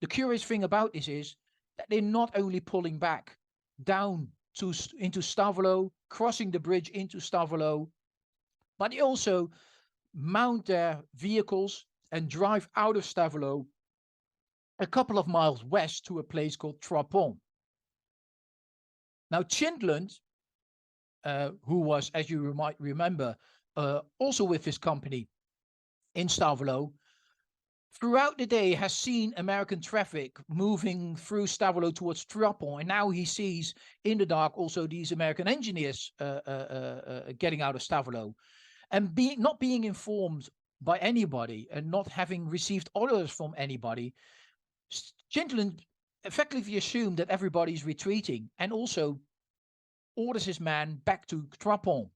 the curious thing about this is that they're not only pulling back down into Stavelot, crossing the bridge into Stavelot, but they also mount their vehicles and drive out of Stavelot a couple of miles west to a place called Trapon. Now, Chindland, who was, as you might remember, also with his company in Stavelot, throughout the day has seen American traffic moving through Stavelot towards Trapon, and now he sees in the dark also these American engineers getting out of Stavelot. And not being informed by anybody and not having received orders from anybody, Chindland effectively assumed that everybody's retreating and also orders his man back to Trapon.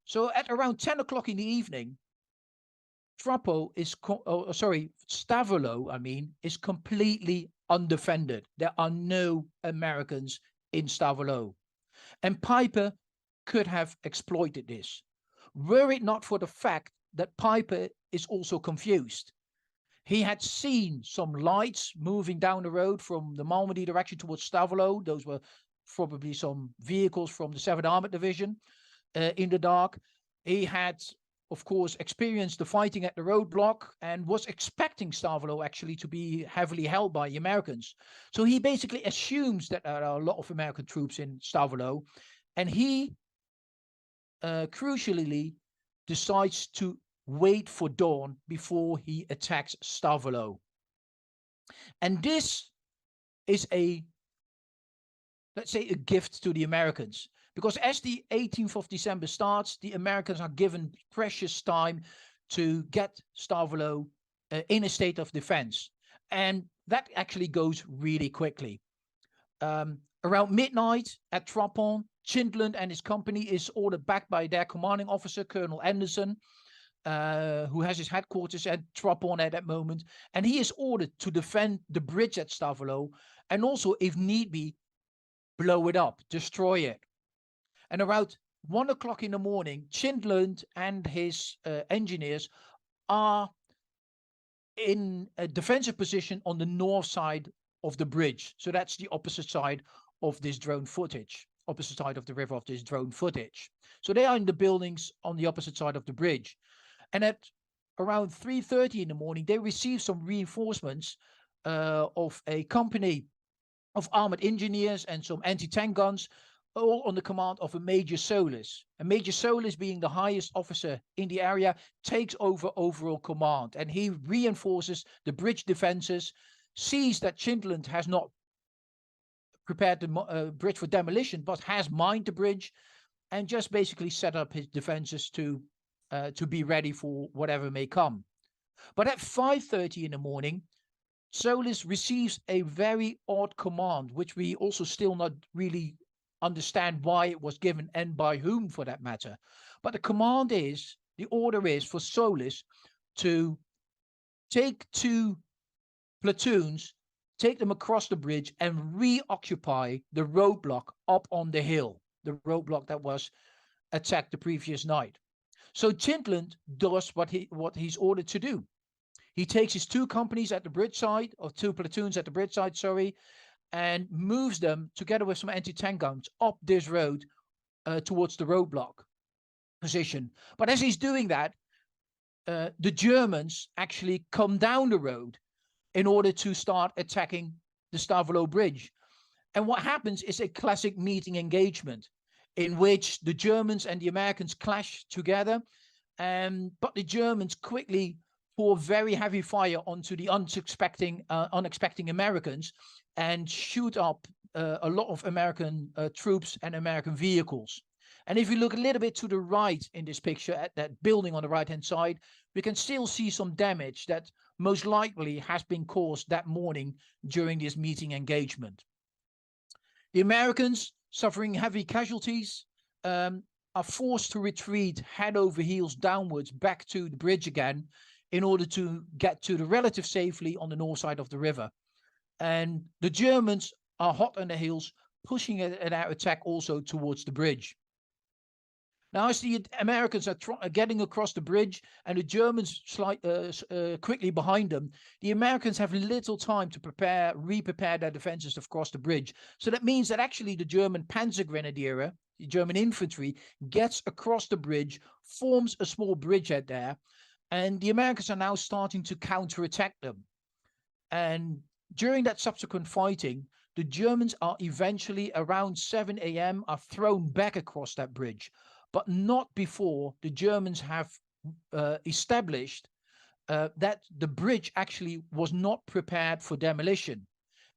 So at around 10 o'clock in the evening, Stavelot, is completely undefended. There are no Americans in Stavelot. And Peiper could have exploited this. were it not for the fact that Peiper is also confused. He had seen some lights moving down the road from the Malmedy direction towards Stavelo. Those were probably some vehicles from the 7th Armored Division in the dark. He had, of course, experienced the fighting at the roadblock and was expecting Stavelo actually to be heavily held by the Americans. So he basically assumes that there are a lot of American troops in Stavelo, and he crucially decides to wait for dawn before he attacks Stavelo. And this is let's say, a gift to the Americans. Because as the 18th of December starts, the Americans are given precious time to get Stavelo in a state of defense. And that actually goes really quickly. Around midnight at Trapon, Chindland and his company is ordered back by their commanding officer, Colonel Anderson, who has his headquarters at Trapon at that moment. And he is ordered to defend the bridge at Stavelo and also, if need be, blow it up, destroy it. And around 1 o'clock in the morning, Chindland and his engineers are in a defensive position on the north side of the bridge. So that's the opposite side of this drone footage, opposite side of the river of this drone footage. So they are in the buildings on the opposite side of the bridge. And at around 3:30 in the morning, they receive some reinforcements of a company of armored engineers and some anti-tank guns, all on the command of a Major Solis. And Major Solis, being the highest officer in the area, takes over overall command, and he reinforces the bridge defenses, sees that Chindland has not prepared the bridge for demolition, but has mined the bridge, and just basically set up his defenses to be ready for whatever may come. But at 5:30 in the morning, Solis receives a very odd command, which we also still not really understand why it was given and by whom for that matter. But the order is for Solis to take 2 platoons, take them across the bridge and reoccupy the roadblock up on the hill, the roadblock that was attacked the previous night. So Chindland does what he's ordered to do. He takes his 2 companies at the bridge side, or 2 platoons at the bridge side, and moves them together with some anti-tank guns up this road towards the roadblock position. But as he's doing that, the Germans actually come down the road in order to start attacking the Stavelo Bridge. And what happens is a classic meeting engagement in which the Germans and the Americans clash together, but the Germans quickly pour very heavy fire onto the unexpecting Americans and shoot up a lot of American troops and American vehicles. And if you look a little bit to the right in this picture at that building on the right-hand side, we can still see some damage that most likely has been caused that morning during this meeting engagement. The Americans, suffering heavy casualties, are forced to retreat head over heels downwards back to the bridge again in order to get to the relative safety on the north side of the river. And the Germans are hot on the heels, pushing an attack also towards the bridge. Now, as the Americans are getting across the bridge and the Germans quickly behind them, the Americans have little time to re-prepare their defenses to cross the bridge. So that means that actually the German Panzergrenadiere, the German infantry, gets across the bridge, forms a small bridgehead there, and the Americans are now starting to counterattack them. And during that subsequent fighting, the Germans are eventually around 7 a.m. are thrown back across that bridge, but not before the Germans have established that the bridge actually was not prepared for demolition.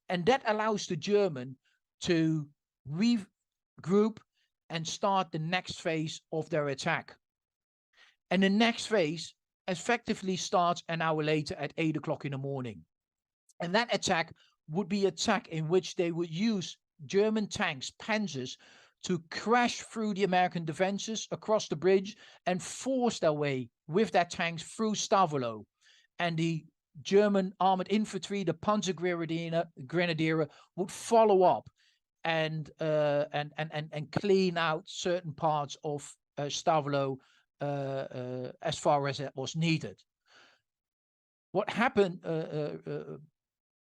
And that allows the German to regroup and start the next phase of their attack. And the next phase effectively starts an hour later at 8 o'clock in the morning. And that attack would be an attack in which they would use German tanks, Panzers, to crash through the American defenses across the bridge and force their way with their tanks through Stavelo. And the German armored infantry, the Panzergrenadiere, would follow up and clean out certain parts of Stavelo as far as it was needed. What happened?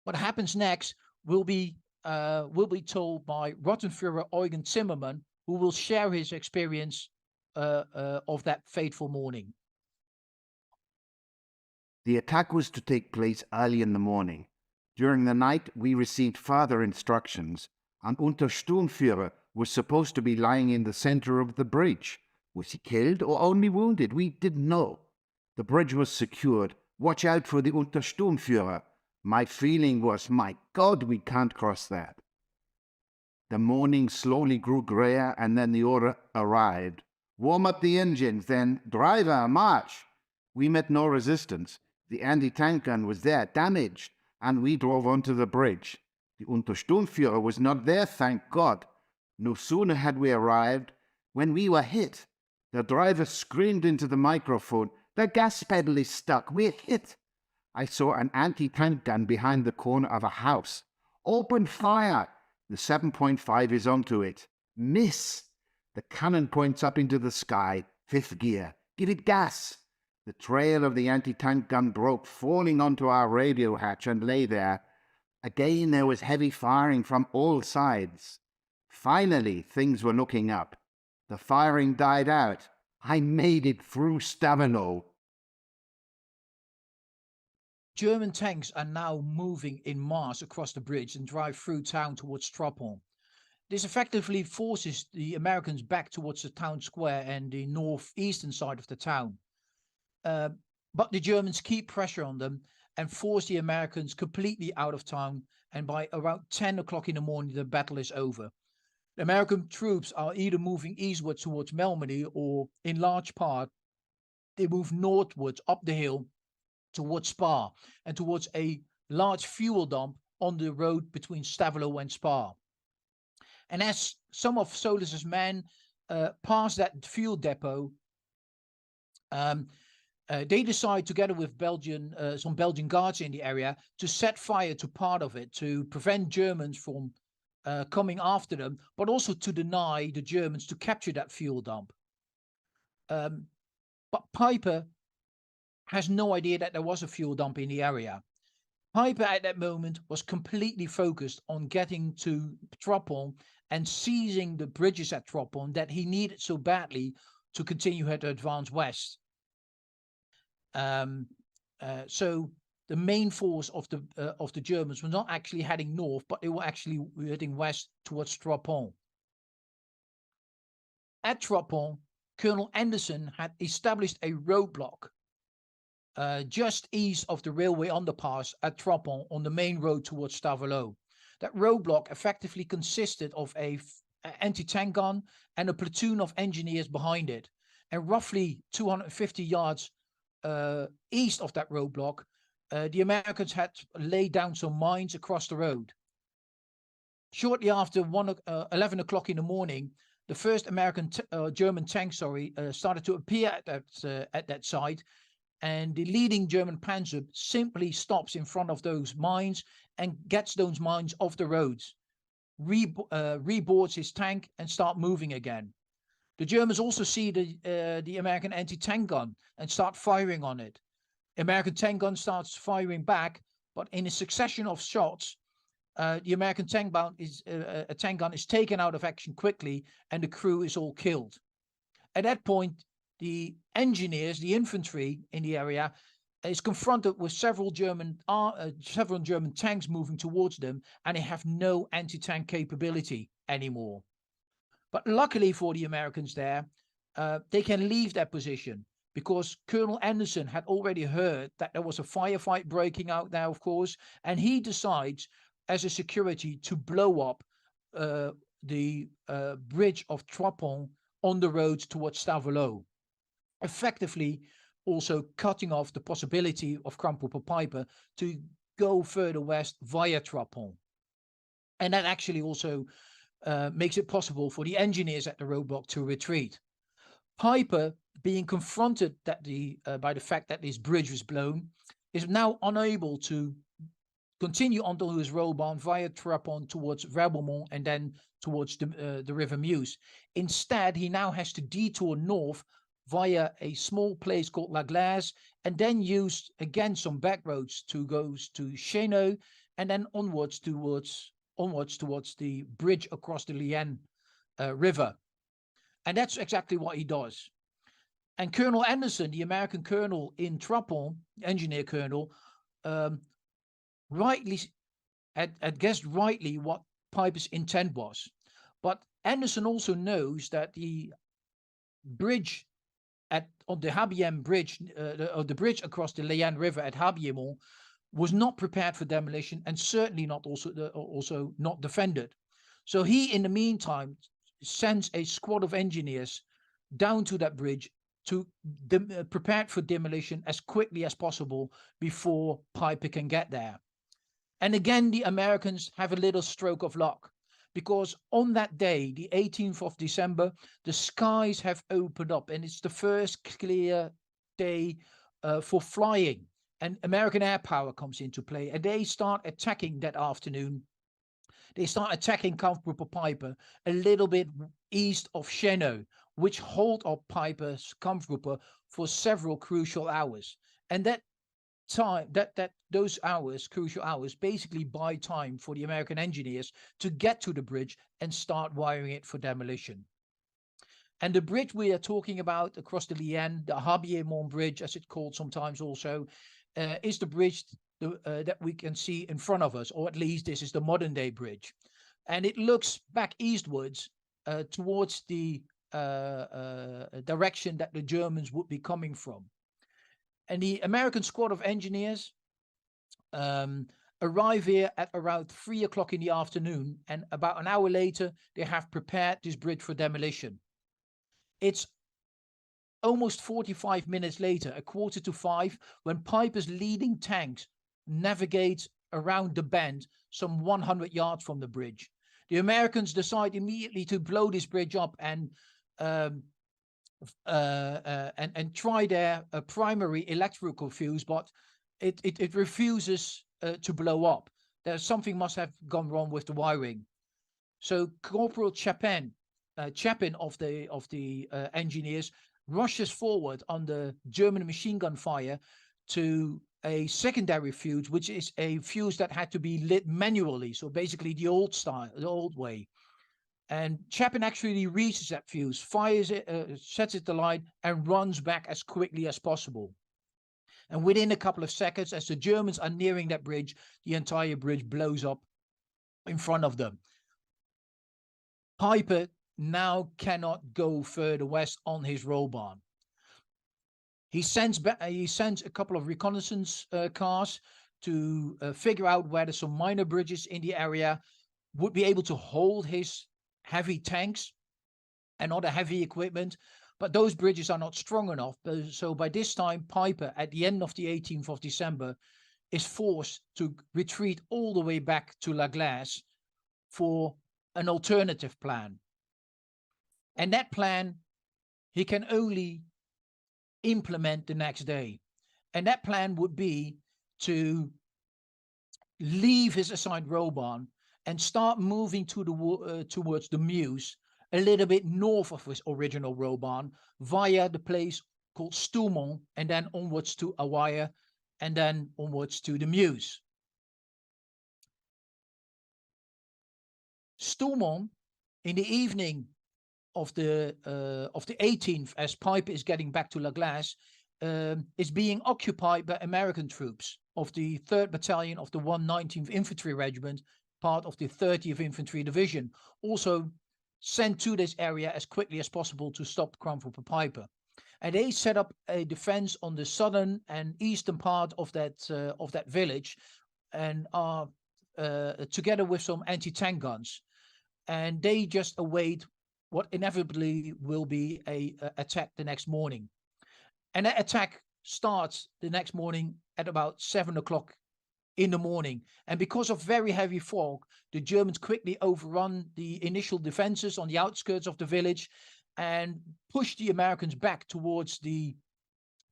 What happens next will be told by Rottenführer Eugen Zimmermann, who will share his experience of that fateful morning. The attack was to take place early in the morning. During the night, we received further instructions. An Untersturmführer was supposed to be lying in the center of the bridge. Was he killed or only wounded? We didn't know. The bridge was secured. Watch out for the Untersturmführer. My feeling was, my God, we can't cross that. The morning slowly grew grayer, and then the order arrived. Warm up the engines, then driver, march. We met no resistance. The anti-tank gun was there, damaged, and we drove onto the bridge. The Untersturmführer was not there, thank God. No sooner had we arrived when we were hit. The driver screamed into the microphone, "The gas pedal is stuck, we're hit." I saw an anti-tank gun behind the corner of a house. Open fire! The 7.5 is onto it. Miss! The cannon points up into the sky. 5th gear. Give it gas! The trail of the anti-tank gun broke, falling onto our radio hatch, and lay there. Again there was heavy firing from all sides. Finally, things were looking up. The firing died out. I made it through Stavano. German tanks are now moving in mass across the bridge and drive through town towards Strappon. This effectively forces the Americans back towards the town square and the northeastern side of the town. But the Germans keep pressure on them and force the Americans completely out of town, and by around 10 o'clock in the morning the battle is over. The American troops are either moving eastward towards Melmedy, or in large part they move northwards up the hill towards Spa and towards a large fuel dump on the road between Stavelo and Spa. And as some of Solis's men pass that fuel depot, they decide, together with some Belgian guards in the area, to set fire to part of it to prevent Germans from coming after them, but also to deny the Germans to capture that fuel dump. But Peiper has no idea that there was a fuel dump in the area. Peiper at that moment was completely focused on getting to Trappon and seizing the bridges at Trappon that he needed so badly to continue to advance west. So the main force of the Germans were not actually heading north, but they were actually heading west towards Trappon. At Trappon, Colonel Anderson had established a roadblock just east of the railway underpass at Trappon on the main road towards Stavelo. That roadblock effectively consisted of a anti-tank gun and a platoon of engineers behind it, and roughly 250 yards east of that roadblock, the Americans had laid down some mines across the road. Shortly after 11 o'clock in the morning, the first German tank started to appear at that site, and the leading German panzer simply stops in front of those mines and gets those mines off the roads, reboards his tank, and start moving again. The Germans also see the American anti-tank gun and start firing on it. American tank gun starts firing back, but in a succession of shots, the American tank gun is taken out of action quickly, and the crew is all killed. At that point, the engineers, the infantry in the area, is confronted with several German tanks moving towards them, and they have no anti-tank capability anymore. But luckily for the Americans there, they can leave their position, because Colonel Anderson had already heard that there was a firefight breaking out there, of course, and he decides, as a security, to blow up the bridge of Trappon on the road towards Stavelo, effectively also cutting off the possibility of Kampfgruppe Peiper to go further west via Trappon. And that actually also makes it possible for the engineers at the roadblock to retreat. Peiper, being confronted by the fact that this bridge was blown, is now unable to continue onto his roadbound via Trappon towards Rebelmont and then towards the River Meuse. Instead, he now has to detour north via a small place called La Glace, and then used again some back roads to go to Cheno, and then onwards towards the bridge across the Liane River. And that's exactly what he does. And Colonel Anderson, the American colonel in Trapon, engineer colonel, rightly had guessed rightly what Peiper's intent was. But Anderson also knows that the bridge on the Habiem bridge, the bridge across the Liane River at Habiemont, was not prepared for demolition and certainly not also not defended. So he, in the meantime, sends a squad of engineers down to that bridge to prepared for demolition as quickly as possible before Peiper can get there. And again, the Americans have a little stroke of luck, because on that day, the 18th of December, the skies have opened up and it's the first clear day for flying. And American air power comes into play, and they start attacking that afternoon. They start attacking Kampfgruppe Peiper a little bit east of Cheno, which hold up Peiper's Kampfgruppe for several crucial hours. And that time, those hours, crucial hours, basically buy time for the American engineers to get to the bridge and start wiring it for demolition. And the bridge we are talking about across the Liane, the Habiemont Bridge, as it's called sometimes also, is the bridge that we can see in front of us, or at least this is the modern day bridge. And it looks back eastwards towards the direction that the Germans would be coming from. And the American squad of engineers arrive here at around 3 o'clock in the afternoon, and about an hour later, they have prepared this bridge for demolition. It's almost 45 minutes later, 4:45, when Peiper's leading tanks navigate around the bend some 100 yards from the bridge. The Americans decide immediately to blow this bridge up and try their primary electrical fuse, but it refuses to blow up. Something must have gone wrong with the wiring. So Corporal Chapin of the engineers rushes forward under German machine gun fire to a secondary fuse, which is a fuse that had to be lit manually. So basically the old style, the old way. And Chapin actually reaches that fuse, fires it, sets it alight, and runs back as quickly as possible. And within a couple of seconds, as the Germans are nearing that bridge, the entire bridge blows up in front of them. Peiper now cannot go further west on his rollbar. He sends a couple of reconnaissance cars to figure out whether some minor bridges in the area would be able to hold his heavy tanks and other heavy equipment, but those bridges are not strong enough. So by this time, Peiper, at the end of the 18th of December, is forced to retreat all the way back to La Glace for an alternative plan. And that plan he can only implement the next day. And that plan would be to leave his assigned rollbar and start moving towards the Meuse, a little bit north of his original rollbar, via the place called Stoumont, and then onwards to Awaya, and then onwards to the Meuse. Stoumont, in the evening of the 18th, as Peiper is getting back to La Glace, is being occupied by American troops of the 3rd Battalion of the 119th Infantry Regiment, part of the 30th Infantry Division, also sent to this area as quickly as possible to stop Kampfgruppe Peiper. And they set up a defense on the southern and eastern part of that village, and are together with some anti-tank guns. And they just await what inevitably will be a attack the next morning. And that attack starts the next morning at about 7 o'clock in the morning. And because of very heavy fog, the Germans quickly overrun the initial defenses on the outskirts of the village and push the Americans back towards the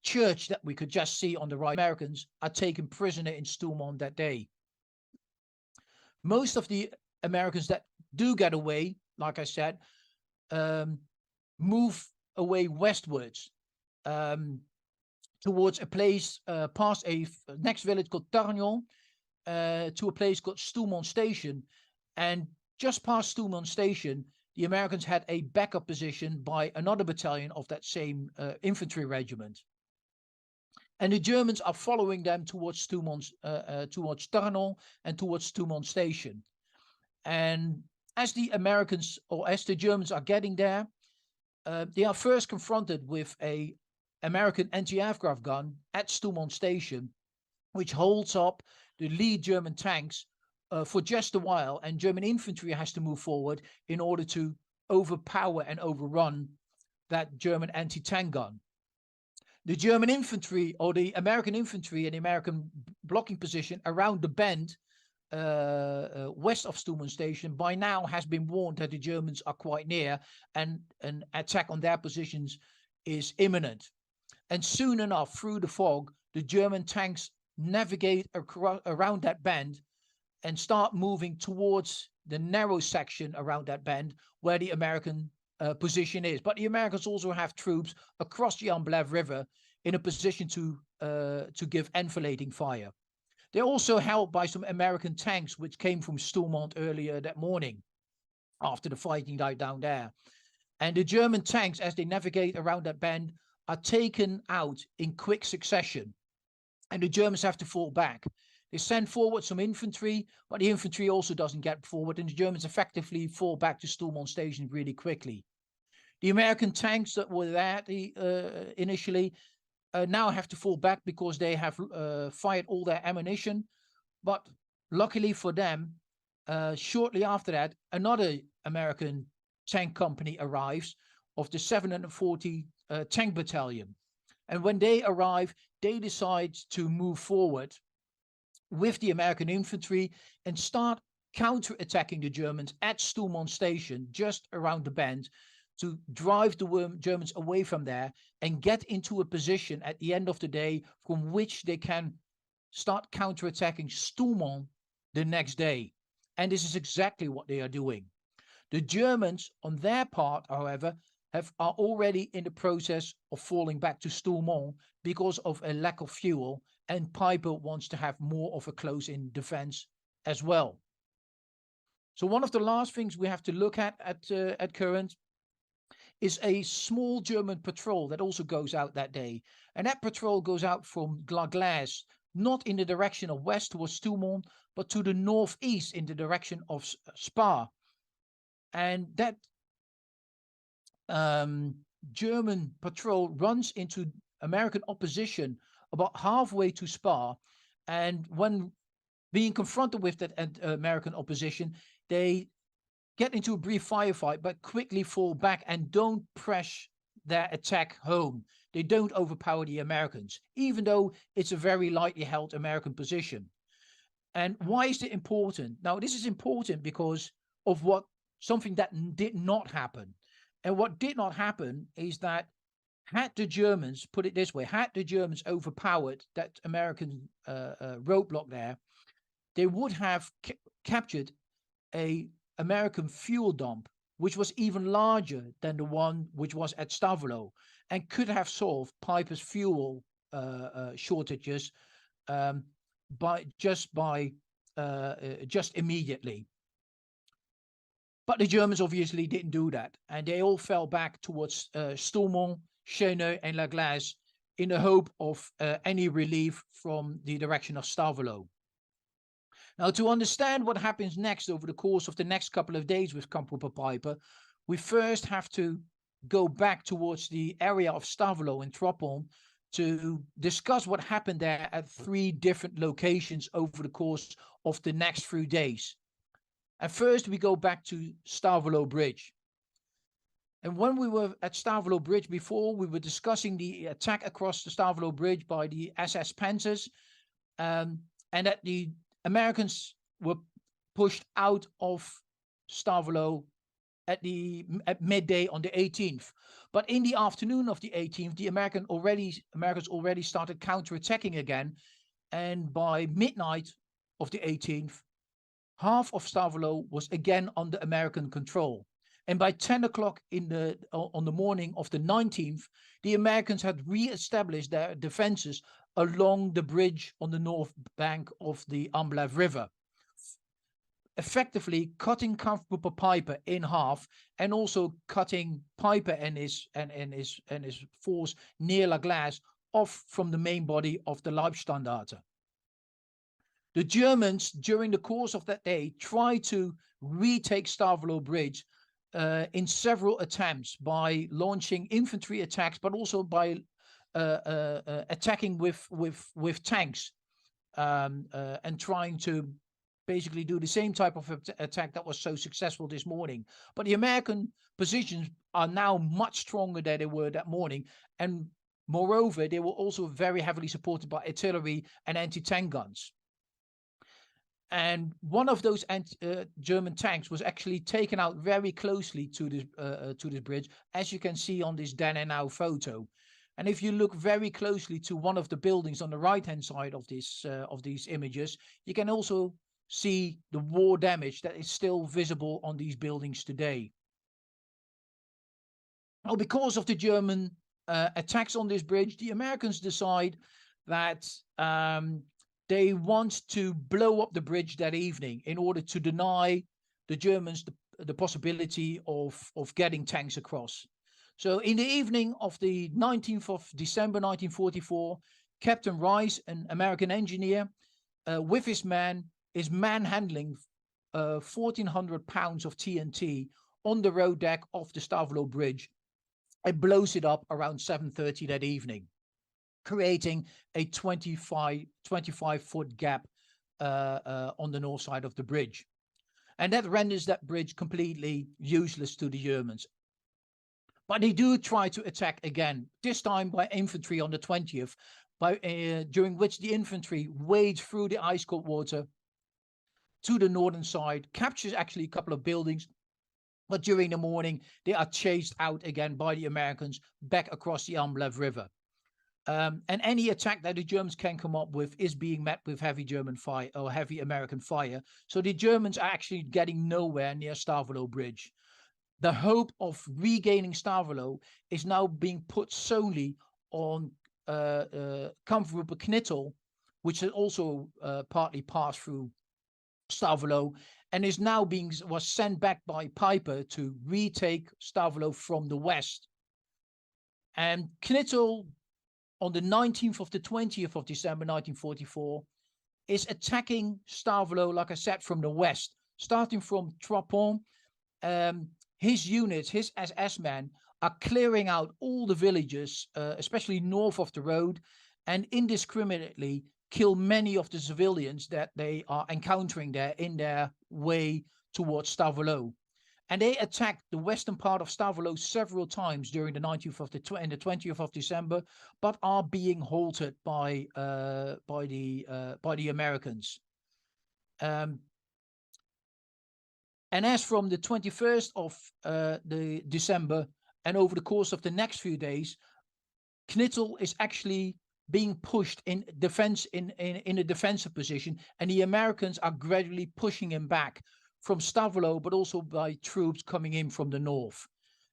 church that we could just see on the right. Americans are taken prisoner in Stoumont that day. Most of the Americans that do get away, like I said, move away westwards. towards a place past a next village called Tarnion, to a place called Stoumont Station. And just past Stoumont Station, the Americans had a backup position by another battalion of that same infantry regiment. And the Germans are following them towards towards Tarnon and towards Stoumont Station. And as the Americans, or as the Germans are getting there, they are first confronted with a American anti-aircraft gun at Stoumont Station, which holds up the lead German tanks for just a while, and German infantry has to move forward in order to overpower and overrun that German anti-tank gun. The German infantry, or the American infantry and the American blocking position around the bend west of Stoumont Station by now has been warned that the Germans are quite near and an attack on their positions is imminent. And soon enough, through the fog, the German tanks navigate around that bend and start moving towards the narrow section around that bend where the American position is. But the Americans also have troops across the Amblev River in a position to give enfilading fire. They're also helped by some American tanks which came from Stoumont earlier that morning after the fighting died down there. And the German tanks, as they navigate around that bend, are taken out in quick succession. And the Germans have to fall back. They send forward some infantry, but the infantry also doesn't get forward, and the Germans effectively fall back to Stoumont Station really quickly. The American tanks that were there initially now have to fall back because they have fired all their ammunition. But luckily for them, shortly after that, another American tank company arrives of the 740 Tank Battalion. And when they arrive, they decide to move forward with the American infantry and start counter-attacking the Germans at Stoumont Station, just around the bend, to drive the Germans away from there and get into a position at the end of the day from which they can start counter-attacking Stoumont the next day. And this is exactly what they are doing. The Germans, on their part, however, are already in the process of falling back to Stoumont because of a lack of fuel, and Peiper wants to have more of a close-in defense as well. So one of the last things we have to look at current is a small German patrol that also goes out that day. And that patrol goes out from Glaglas, not in the direction of west towards Stoumont, but to the northeast in the direction of Spa. And that German patrol runs into American opposition about halfway to Spa. And when being confronted with that American opposition, they get into a brief firefight, but quickly fall back and don't press their attack home. They don't overpower the Americans, even though it's a very lightly held American position. And why is it important? Now, this is important because of something that did not happen. And what did not happen is that had the Germans, put it this way, had the Germans overpowered that American roadblock there, they would have captured a American fuel dump, which was even larger than the one which was at Stavolo, and could have solved Peiper's fuel shortages just immediately. But the Germans obviously didn't do that, and they all fell back towards Stoumont, Cheneux, and La Glace in the hope of any relief from the direction of Stavolo. Now, to understand what happens next over the course of the next couple of days with Kampfgruppe Peiper, we first have to go back towards the area of Stavolo and Tropon to discuss what happened there at 3 different locations over the course of the next few days. And first, we go back to Stavolo Bridge. And when we were at Stavolo Bridge before, we were discussing the attack across the Stavolo Bridge by the SS Panzers, and that the Americans were pushed out of Stavolo at midday on the 18th. But in the afternoon of the 18th, the Americans already started counterattacking again. And by midnight of the 18th, half of Stavolo was again under American control. And by 10 o'clock on the morning of the 19th, the Americans had re-established their defenses along the bridge on the north bank of the Amblev River, effectively cutting Kampfgruppe Peiper in half, and also cutting Peiper and his force near La Glace off from the main body of the Leibstandarte. The Germans, during the course of that day, tried to retake Stavelot Bridge in several attempts by launching infantry attacks, but also by attacking with tanks and trying to basically do the same type of attack that was so successful this morning. But the American positions are now much stronger than they were that morning, and moreover, they were also very heavily supported by artillery and anti-tank guns. And one of those German tanks was actually taken out very closely to this bridge, as you can see on this then and now photo. And if you look very closely to one of the buildings on the right-hand side of these images, you can also see the war damage that is still visible on these buildings today. Well, because of the German attacks on this bridge, the Americans decide that they want to blow up the bridge that evening in order to deny the Germans the possibility of getting tanks across. So in the evening of the 19th of December 1944, Captain Rice, an American engineer, with his men, is manhandling 1,400 pounds of TNT on the road deck of the Stavelot Bridge and blows it up around 7:30 that evening, creating a 25-foot gap on the north side of the bridge. And that renders that bridge completely useless to the Germans. But they do try to attack again, this time by infantry on the 20th, during which the infantry wades through the ice-cold water to the northern side, captures actually a couple of buildings, but during the morning they are chased out again by the Americans back across the Amblev River. And any attack that the Germans can come up with is being met with heavy German fire or heavy American fire. So the Germans are actually getting nowhere near Stavelot Bridge. The hope of regaining Stavelot is now being put solely on Kampfgruppe Knittel, which had also partly passed through Stavelot, and is now was sent back by Peiper to retake Stavelot from the west. And Knittel, on the 19th of the 20th of December 1944, is attacking Stavelot, like I said, from the west, starting from Trapon. His units, his SS men, are clearing out all the villages, especially north of the road, and indiscriminately kill many of the civilians that they are encountering there in their way towards Stavelot. And they attacked the western part of Stavelot several times during the 19th and the 20th of December, but are being halted by the Americans. And as from the 21st of the December and over the course of the next few days, Knittel is actually being pushed in defense in a defensive position, and the Americans are gradually pushing him back from Stavelot, but also by troops coming in from the north.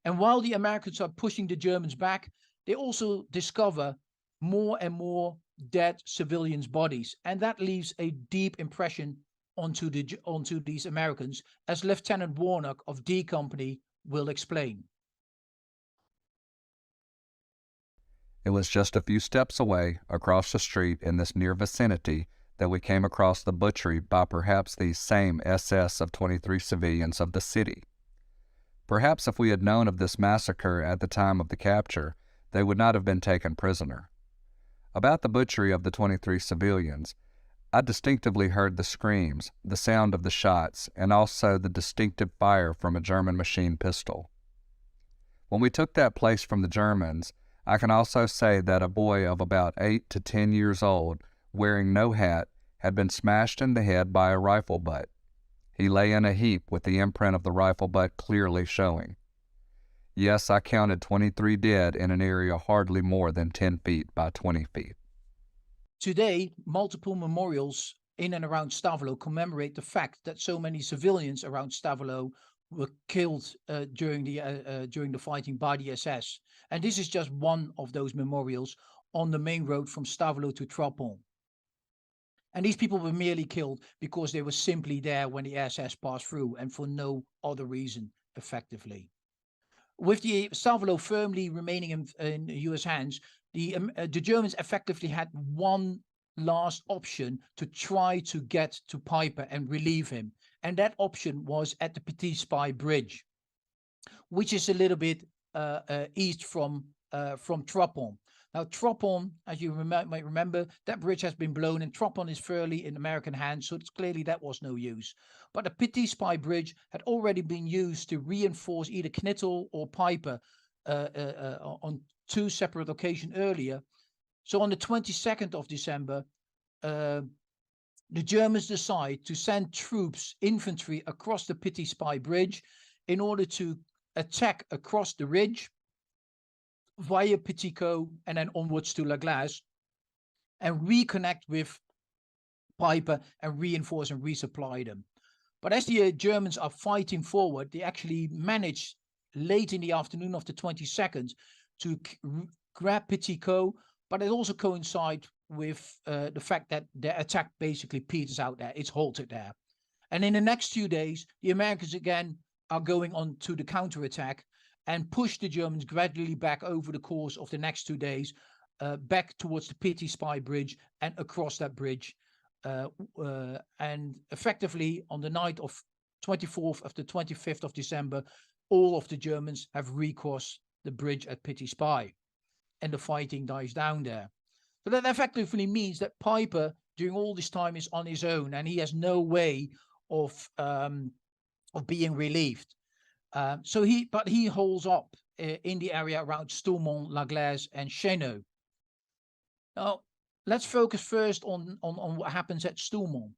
And while the Americans are pushing the Germans back, they also discover more and more dead civilians' bodies, and that leaves a deep impression onto these Americans, as Lieutenant Warnock of D Company will explain. It was just a few steps away, across the street in this near vicinity, that we came across the butchery by perhaps these same SS of 23 civilians of the city. Perhaps if we had known of this massacre at the time of the capture, they would not have been taken prisoner. About the butchery of the 23 civilians, I distinctively heard the screams, the sound of the shots, and also the distinctive fire from a German machine pistol. When we took that place from the Germans, I can also say that a boy of about 8 to 10 years old, wearing no hat, had been smashed in the head by a rifle butt. He lay in a heap with the imprint of the rifle butt clearly showing. Yes, I counted 23 dead in an area hardly more than 10 feet by 20 feet. Today, multiple memorials in and around Stavelot commemorate the fact that so many civilians around Stavelot were killed during the fighting by the SS. And this is just one of those memorials on the main road from Stavelot to Trappon. And these people were merely killed because they were simply there when the SS passed through and for no other reason, effectively. With the Stavelot firmly remaining in US hands, the Germans effectively had one last option to try to get to Peiper and relieve him. And that option was at the Petit Spy Bridge, which is a little bit east from Trappon. Now, Trappon, as you might remember, that bridge has been blown, and Trappon is fairly in American hands, so it's clearly that was no use. But the Petit Spy Bridge had already been used to reinforce either Knittel or Peiper on two separate occasions earlier. So on the 22nd of December, the Germans decide to send troops, infantry, across the Petit Spy Bridge in order to attack across the ridge via Petit Caux and then onwards to La Glace and reconnect with Peiper and reinforce and resupply them. But as the Germans are fighting forward, they actually manage late in the afternoon of the 22nd to grab Petit Caux, but it also coincides with the fact that the attack basically peters out there. It's halted there. And in the next few days, the Americans again are going on to the counterattack and push the Germans gradually back over the course of the next 2 days, back towards the Petit Spy Bridge and across that bridge. And effectively, on the night of 24th of the 25th of December, all of the Germans have recrossed the bridge at Petit Spy, and the fighting dies down there. So that effectively means that Peiper, during all this time, is on his own, and he has no way of being relieved. So he holds up in the area around Stoumont, La Glace, and Cheneux. Now, let's focus first on what happens at Stoumont.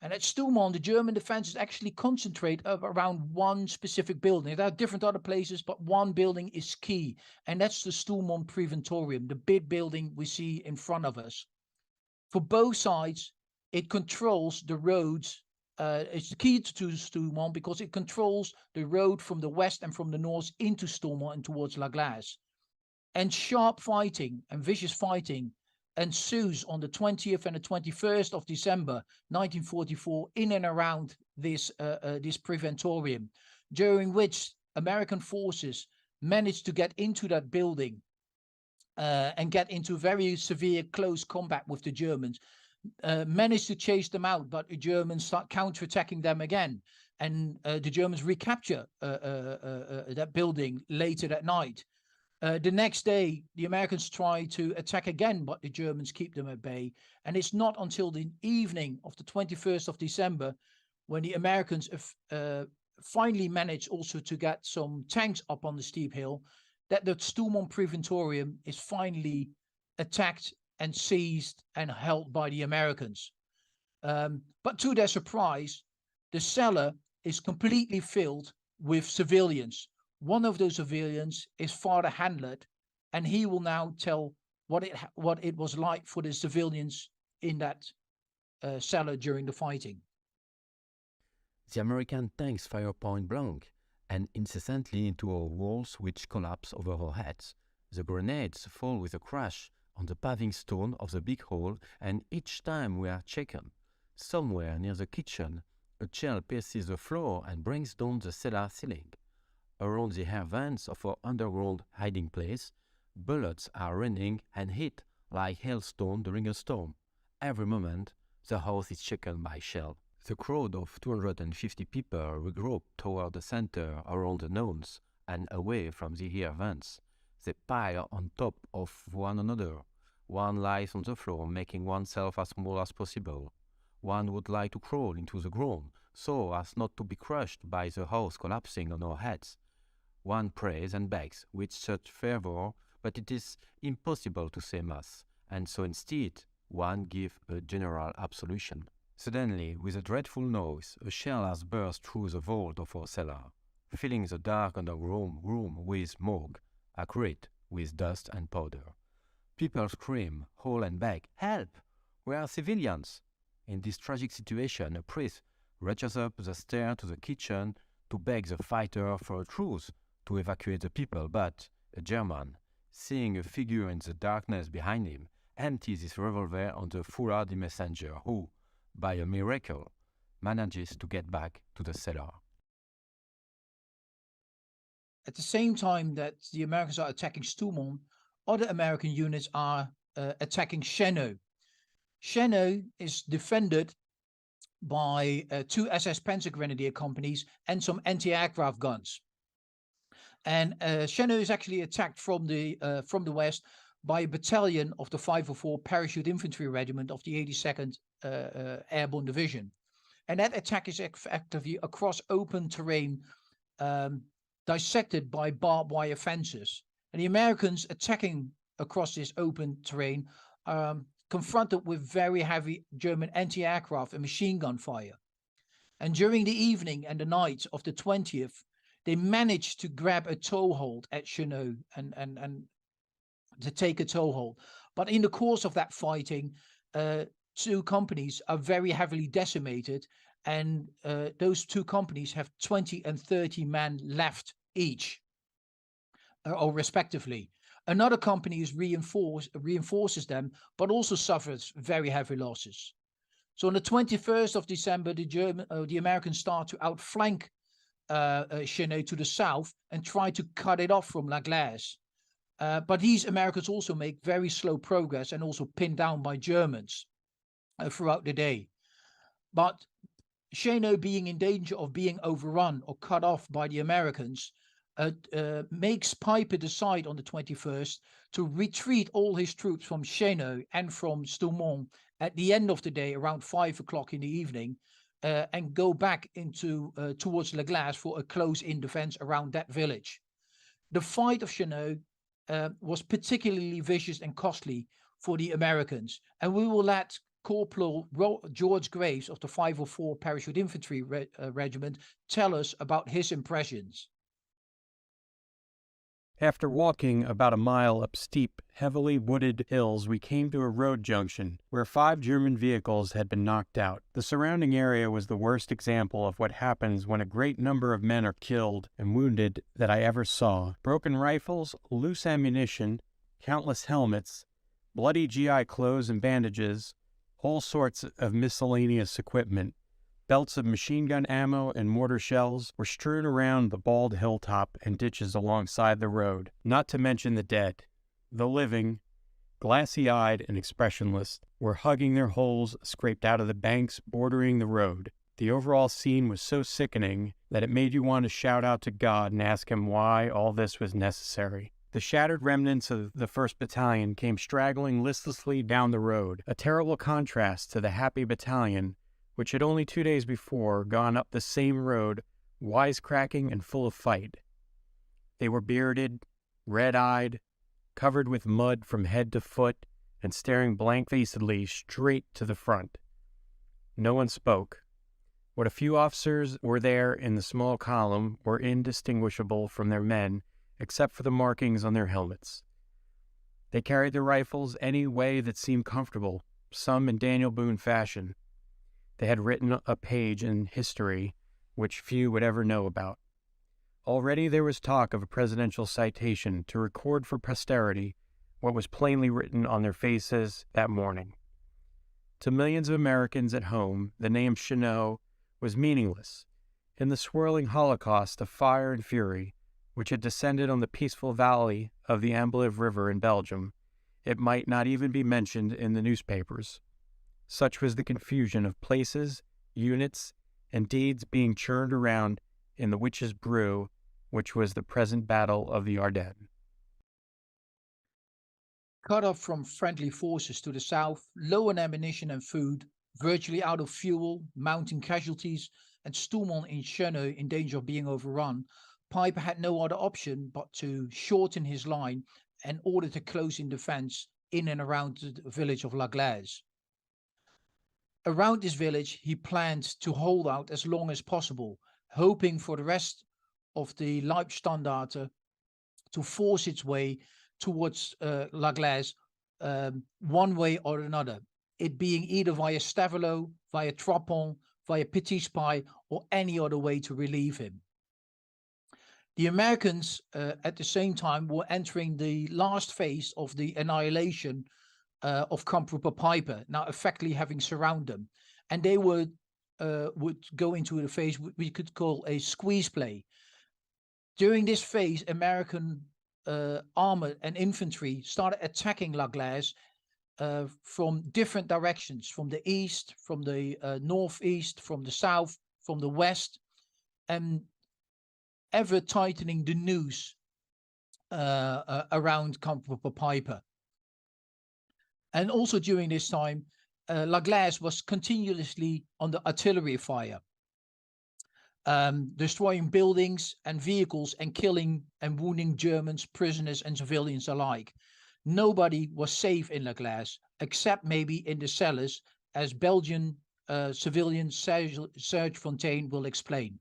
And at Stoumont, the German defenses actually concentrate around one specific building. There are different other places, but one building is key, and that's the Stoumont Preventorium, the big building we see in front of us. For both sides, it controls the roads. It's the key to Stoumont because it controls the road from the west and from the north into Stoumont and towards La Glace. And sharp fighting and vicious fighting ensues on the 20th and the 21st of December 1944 in and around this Preventorium, during which American forces managed to get into that building and get into very severe close combat with the Germans. Managed to chase them out, but the Germans start counterattacking them again, and the Germans recapture that building later that night. The next day, the Americans try to attack again, but the Germans keep them at bay. And it's not until the evening of the 21st of December when the Americans finally manage also to get some tanks up on the steep hill that the Stoumont Preventorium is finally attacked and seized and held by the Americans. But to their surprise, the cellar is completely filled with civilians. One of those civilians is Father Handlet, and he will now tell what it was like for the civilians in that cellar during the fighting. The American tanks fire point blank and incessantly into our walls, which collapse over our heads. The grenades fall with a crash on the paving stone of the big hall, and each time we are shaken. Somewhere near the kitchen, a shell pierces the floor and brings down the cellar ceiling. Around the air vents of our underground hiding place, bullets are raining and hit like hailstone during a storm. Every moment, the house is shaken by shell. The crowd of 250 people regroup toward the center around the nose and away from the air vents. They pile on top of one another. One lies on the floor, making oneself as small as possible. One would like to crawl into the ground, so as not to be crushed by the house collapsing on our heads. One prays and begs with such fervor, but it is impossible to say mass, and so instead one gives a general absolution. Suddenly, with a dreadful noise, a shell has burst through the vault of our cellar, filling the dark underground room with smoke, accurate with dust and powder. People scream, howl and beg, "Help! We are civilians!" In this tragic situation, a priest rushes up the stair to the kitchen to beg the fighter for a truce to evacuate the people, but a German, seeing a figure in the darkness behind him, empties his revolver on the foolhardy messenger who, by a miracle, manages to get back to the cellar. At the same time that the Americans are attacking Stoumont, other American units are attacking Cheno. Cheno is defended by two SS Panzer Grenadier companies and some anti-aircraft guns. And Cheno is actually attacked from the west by a battalion of the 504 Parachute Infantry Regiment of the 82nd Airborne Division. And that attack is effectively across open terrain, dissected by barbed wire fences. And the Americans attacking across this open terrain confronted with very heavy German anti-aircraft and machine gun fire. And during the evening and the night of the 20th, they managed to grab a toehold at Cheno and to take a toehold. But in the course of that fighting, two companies are very heavily decimated, and those two companies have 20 and 30 men left each, or respectively. Another company is reinforces them, but also suffers very heavy losses. So on the 21st of December, the Americans start to outflank Cheno to the south and try to cut it off from La Glace. But these Americans also make very slow progress and also pinned down by Germans throughout the day. But Cheno, being in danger of being overrun or cut off by the Americans, makes Peiper decide on the 21st to retreat all his troops from Cheno and from Stoumont at the end of the day around 5 o'clock in the evening, and go back into towards La Glace for a close-in defense around that village. The fight of Cheno was particularly vicious and costly for the Americans, and we will let Corporal George Graves of the 504 Parachute Infantry Regiment tell us about his impressions. After walking about a mile up steep, heavily wooded hills, we came to a road junction where 5 German vehicles had been knocked out. The surrounding area was the worst example of what happens when a great number of men are killed and wounded that I ever saw. Broken rifles, loose ammunition, countless helmets, bloody GI clothes and bandages, all sorts of miscellaneous equipment, belts of machine gun ammo and mortar shells were strewn around the bald hilltop and ditches alongside the road, not to mention the dead. The living, glassy-eyed and expressionless, were hugging their holes scraped out of the banks bordering the road. The overall scene was so sickening that it made you want to shout out to God and ask him why all this was necessary. The shattered remnants of the 1st Battalion came straggling listlessly down the road, a terrible contrast to the happy battalion which had only 2 days before gone up the same road, wisecracking and full of fight. They were bearded, red-eyed, covered with mud from head to foot, and staring blank-facedly straight to the front. No one spoke. What a few officers were there in the small column were indistinguishable from their men, except for the markings on their helmets. They carried their rifles any way that seemed comfortable, some in Daniel Boone fashion. They had written a page in history which few would ever know about. Already there was talk of a presidential citation to record for posterity what was plainly written on their faces that morning. To millions of Americans at home, the name Cheno was meaningless. In the swirling holocaust of fire and fury, which had descended on the peaceful valley of the Amblève River in Belgium, it might not even be mentioned in the newspapers. Such was the confusion of places, units, and deeds being churned around in the witch's brew, which was the present battle of the Ardennes. Cut off from friendly forces to the south, low on ammunition and food, virtually out of fuel, mounting casualties, and Stoumont in Cheno in danger of being overrun, Peiper had no other option but to shorten his line in order to close in defense in and around the village of La Glace. Around this village, he planned to hold out as long as possible, hoping for the rest of the Leibstandarte to force its way towards La Glace one way or another, it being either via Stavelot, via Trapon, via Petit Spy, or any other way to relieve him. The Americans, at the same time, were entering the last phase of the annihilation of Kampfgruppe Peiper, now effectively having surrounded them. And they would go into the phase we could call a squeeze play. During this phase, American armor and infantry started attacking La Glace from different directions, from the east, from the northeast, from the south, from the west, and ever tightening the noose around Kampfgruppe Peiper. And also during this time, La Glace was continuously under artillery fire, destroying buildings and vehicles and killing and wounding Germans, prisoners and civilians alike. Nobody was safe in La Glace, except maybe in the cellars, as Belgian civilian Serge Fontaine will explain.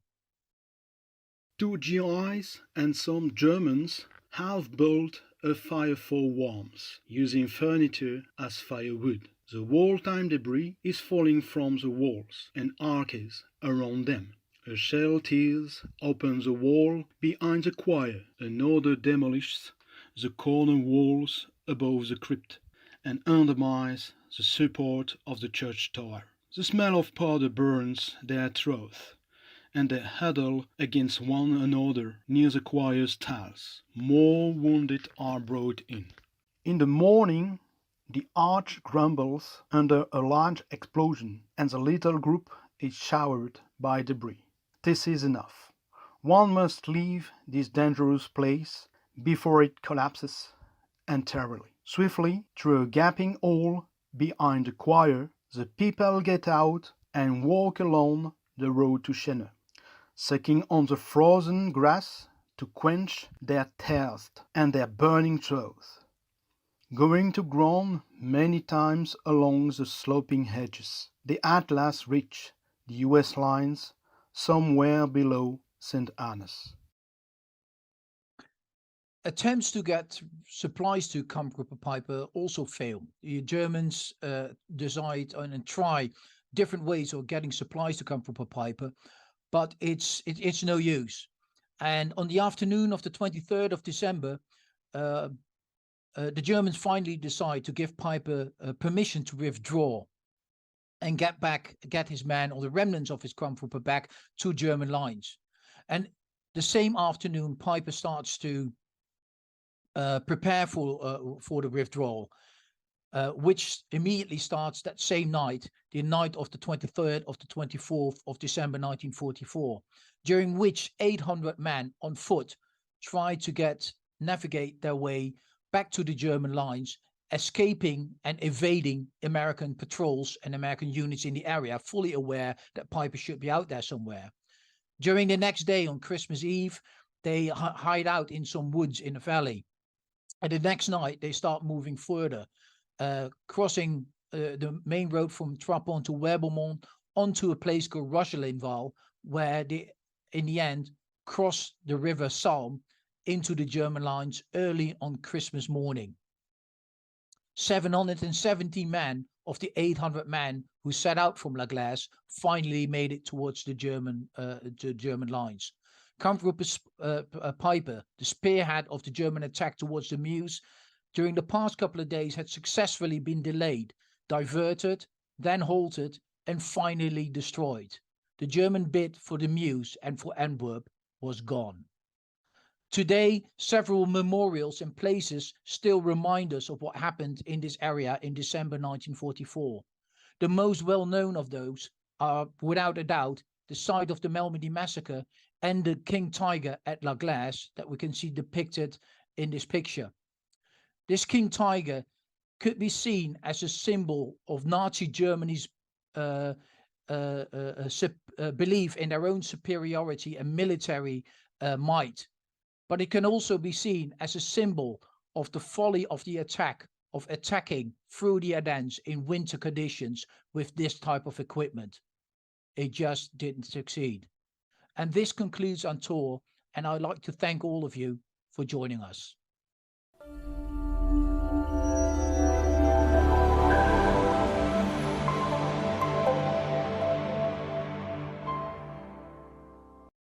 2 GIs and some Germans have built a fire for warmth, using furniture as firewood. The wartime debris is falling from the walls and arches around them. A shell tears open the wall behind the choir. Another demolishes the corner walls above the crypt and undermines the support of the church tower. The smell of powder burns their throats, and they huddle against one another near the choir's tiles. More wounded are brought in. In the morning, the arch crumbles under a large explosion, and the little group is showered by debris. This is enough. One must leave this dangerous place before it collapses entirely. Swiftly, through a gaping hole behind the choir, the people get out and walk along the road to Chêne, sucking on the frozen grass to quench their thirst and their burning throats, going to ground many times along the sloping hedges. They at last reach the US lines somewhere below St. Annes. Attempts to get supplies to Kampfgruppe Peiper also fail. The Germans decide and try different ways of getting supplies to Kampfgruppe Peiper, but it's no use. And on the afternoon of the 23rd of December, the Germans finally decide to give Peiper permission to withdraw and get his men, or the remnants of his Kampfgruppe, back to German lines. And the same afternoon, Peiper starts to prepare for the withdrawal, which immediately starts that same night, the night of the 23rd of the 24th of December 1944, during which 800 men on foot tried to navigate their way back to the German lines, escaping and evading American patrols and American units in the area, fully aware that Peiper should be out there somewhere. During the next day, on Christmas Eve, they hide out in some woods in the valley. And the next night, they start moving further, crossing the main road from Trapon to Werbelmont onto a place called Rochelinval, where they, in the end, cross the river Salm into the German lines early on Christmas morning. 770 men of the 800 men who set out from La Glace finally made it towards the German lines. Kampfgruppe Peiper, the spearhead of the German attack towards the Meuse, during the past couple of days had successfully been delayed, diverted, then halted, and finally destroyed. The German bid for the Meuse and for Antwerp was gone. Today, several memorials and places still remind us of what happened in this area in December 1944. The most well-known of those are, without a doubt, the site of the Malmedy massacre and the King Tiger at La Glace that we can see depicted in this picture. This King Tiger could be seen as a symbol of Nazi Germany's belief in their own superiority and military might. But it can also be seen as a symbol of the folly of the attack, of attacking through the Ardennes in winter conditions with this type of equipment. It just didn't succeed. And this concludes our tour, and I'd like to thank all of you for joining us.